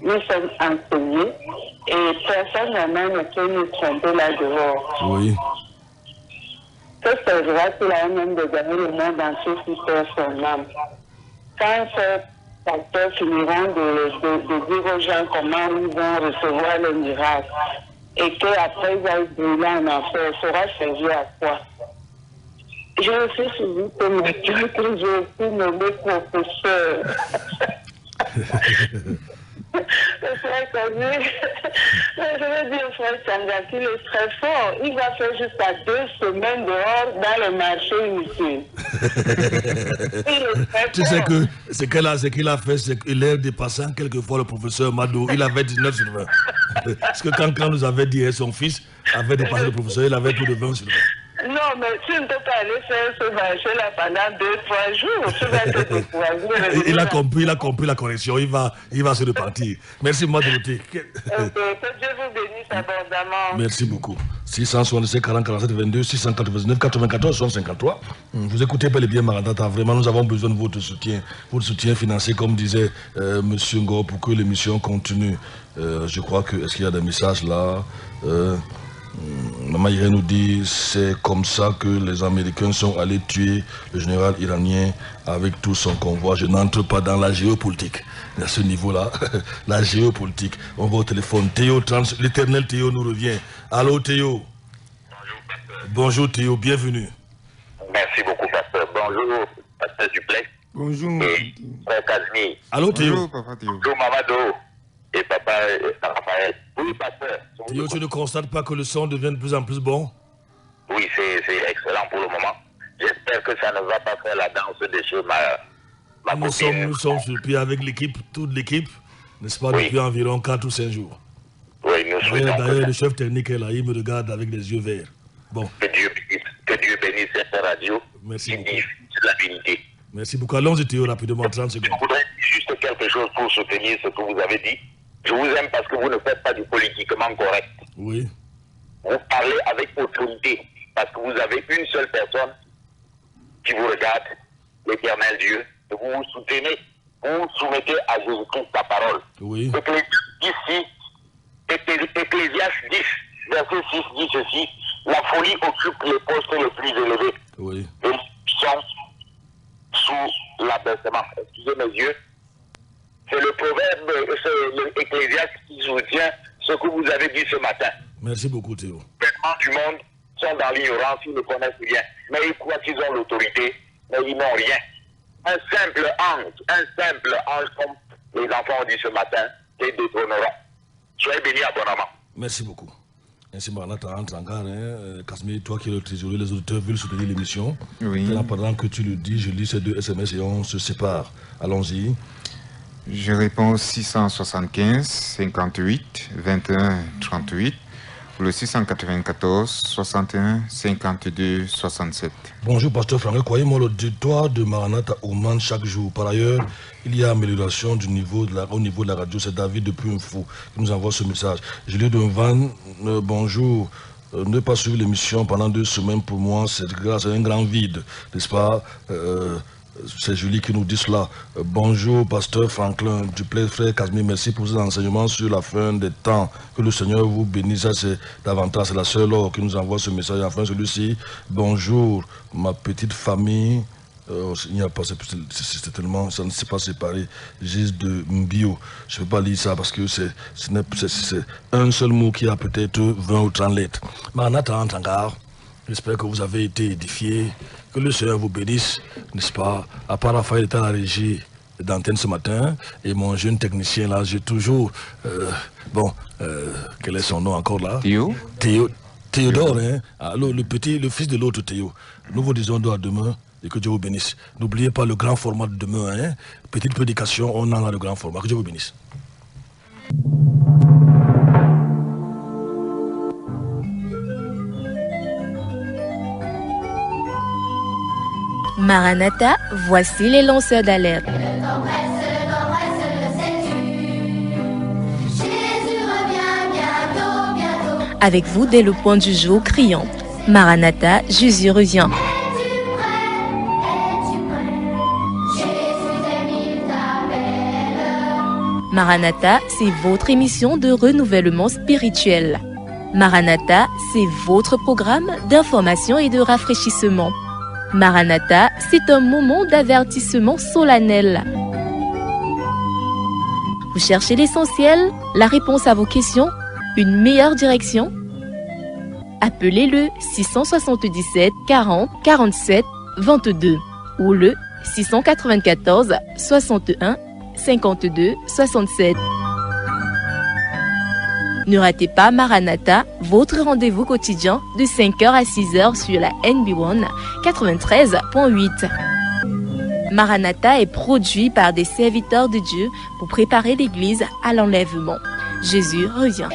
nous sommes enseignés et personne n'a ne peut nous tromper là dehors. Oui. Que c'est vrai qu'il a même de gagner le monde entier si perd son âme. Quand ces pasteurs finiront de dire aux gens comment ils vont recevoir le miracle, et qu'après ils vont brûler en enfer, sera servi à quoi? Je me suis souvenu que mon Dieu, que j'ai aussi nommé professeur. Le frère Connu, je veux dire, frère Sanga, qu'il est très fort. Il va faire jusqu'à 2 semaines dehors dans le marché ici. Tu sais que ce qu'il a fait, c'est qu'il est dépassant quelquefois le professeur Mado. Il avait 19 sur 20. Parce que quand nous avait dit son fils avait dépassé le professeur, il avait plus de 20 sur 20. Non, mais tu ne peux pas aller faire ce marché-là pendant 2-3 jours. Tu vas te décourager. Il a compris la correction. Il va se repartir. Merci, Madoroté. Que Dieu vous bénisse abondamment. Merci beaucoup. 667 40 47 22 699 94 153. Vous écoutez bel et bien Maranatha. Vraiment, nous avons besoin de votre soutien financier, comme disait Monsieur Ngo, pour que l'émission continue. Je crois que est-ce qu'il y a des messages là? Maman Irène nous dit c'est comme ça que les Américains sont allés tuer le général iranien avec tout son convoi. Je n'entre pas dans la géopolitique. À ce niveau-là, la géopolitique. On va au téléphone. Théo, l'éternel Théo nous revient. Allô Théo. Bonjour pasteur. Bonjour Théo, bienvenue. Merci beaucoup pasteur. Bonjour pasteur Duplex. Bonjour. Et frère Casimir. Allô Théo. Bonjour, papa Théo. Bonjour Mamado. Et papa Raphaël. Oui pasteur. Théo, tu ne constates pas que le son devient de plus en plus bon? Oui, c'est excellent pour le moment. J'espère que ça ne va pas faire la danse des choses, ma copine. Nous sommes sur pied avec l'équipe, toute l'équipe, n'est-ce pas, Oui. depuis environ 4 ou 5 jours. Oui, nous souhaitons D'ailleurs, le chef technique est là, il me regarde avec les yeux verts. Bon, que Dieu bénisse cette radio Merci qui beaucoup. dit la vérité. merci beaucoup. Allons-y Théo, rapidement, 30 Je secondes. voudrais dire juste quelque chose pour soutenir ce que vous avez dit. Je vous aime parce que vous ne faites pas du politiquement correct. Oui, Vous parlez avec autorité parce que vous avez une seule personne qui vous regarde, l'éternel Dieu, et vous vous soutenez, vous vous soumettez à Jésus-Christ, sa parole. oui, Ecclésiaste 10, verset 6 dit ceci: la folie occupe les postes les plus élevés oui. et les sont sous l'abaissement. Excusez mes yeux. C'est le proverbe, c'est l'Ecclésiaste qui soutient ce que vous avez dit ce matin. Merci beaucoup Théo. Les vêtements du monde sont dans l'ignorance, ils ne connaissent rien. Mais ils croient qu'ils ont l'autorité, mais ils n'ont rien. Un simple ange comme les enfants ont dit ce matin, les détrônera. Soyez bénis abondamment. Merci beaucoup. Ainsi, Maranatha entre en gare. Casimir, toi qui es le trésorier, les auditeurs veulent soutenir l'émission. Oui. Pendant que tu le dis, je lis ces 2 SMS et on se sépare. Allons-y. Je réponds au 675 58 21 38 ou le 694 61 52 67. Bonjour, pasteur Franck. Croyez-moi, l'auditoire de Maranatha augmente chaque jour. Par ailleurs, il y a amélioration au niveau de la radio. C'est David depuis Info qui nous envoie ce message. Je lui demande bonjour. Ne pas suivre l'émission pendant 2 semaines, pour moi, c'est un grand vide, n'est-ce pas? C'est Julie qui nous dit cela. Bonjour, pasteur Franklin, du plaît, frère Casimir, merci pour ces enseignements sur la fin des temps. Que le Seigneur vous bénisse. Ça, c'est davantage. C'est la sœur Laure qui nous envoie ce message. Enfin, celui-ci. Bonjour, ma petite famille. Il n'y a pas, c'est tellement, ça ne s'est pas séparé. Juste de bio. Je ne peux pas lire ça parce que c'est un seul mot qui a peut-être 20 ou 30 lettres. Maranatha entre en gare. J'espère que vous avez été édifiés. Que le Seigneur vous bénisse, n'est-ce pas? À part Raphaël est à la régie d'antenne ce matin, et mon jeune technicien là, j'ai toujours... quel est son nom encore là? Théodore, hein? Alors, le fils de l'autre Théo. Nous vous disons à demain, et que Dieu vous bénisse. N'oubliez pas le grand format de demain, hein? Petite prédication, on en a le grand format. Que Dieu vous bénisse. Maranatha, voici les lanceurs d'alerte. Avec vous dès le point du jour criant. Maranatha, Jésus revient. Maranatha, c'est votre émission de renouvellement spirituel. Maranatha, c'est votre programme d'information et de rafraîchissement. Maranatha, c'est un moment d'avertissement solennel. Vous cherchez l'essentiel, la réponse à vos questions, une meilleure direction? Appelez le 677 40 47 22 ou le 694 61 52 67. Ne ratez pas Maranatha, votre rendez-vous quotidien de 5h à 6h sur la NB1 93.8. Maranatha est produit par des serviteurs de Dieu pour préparer l'Église à l'enlèvement. Jésus revient.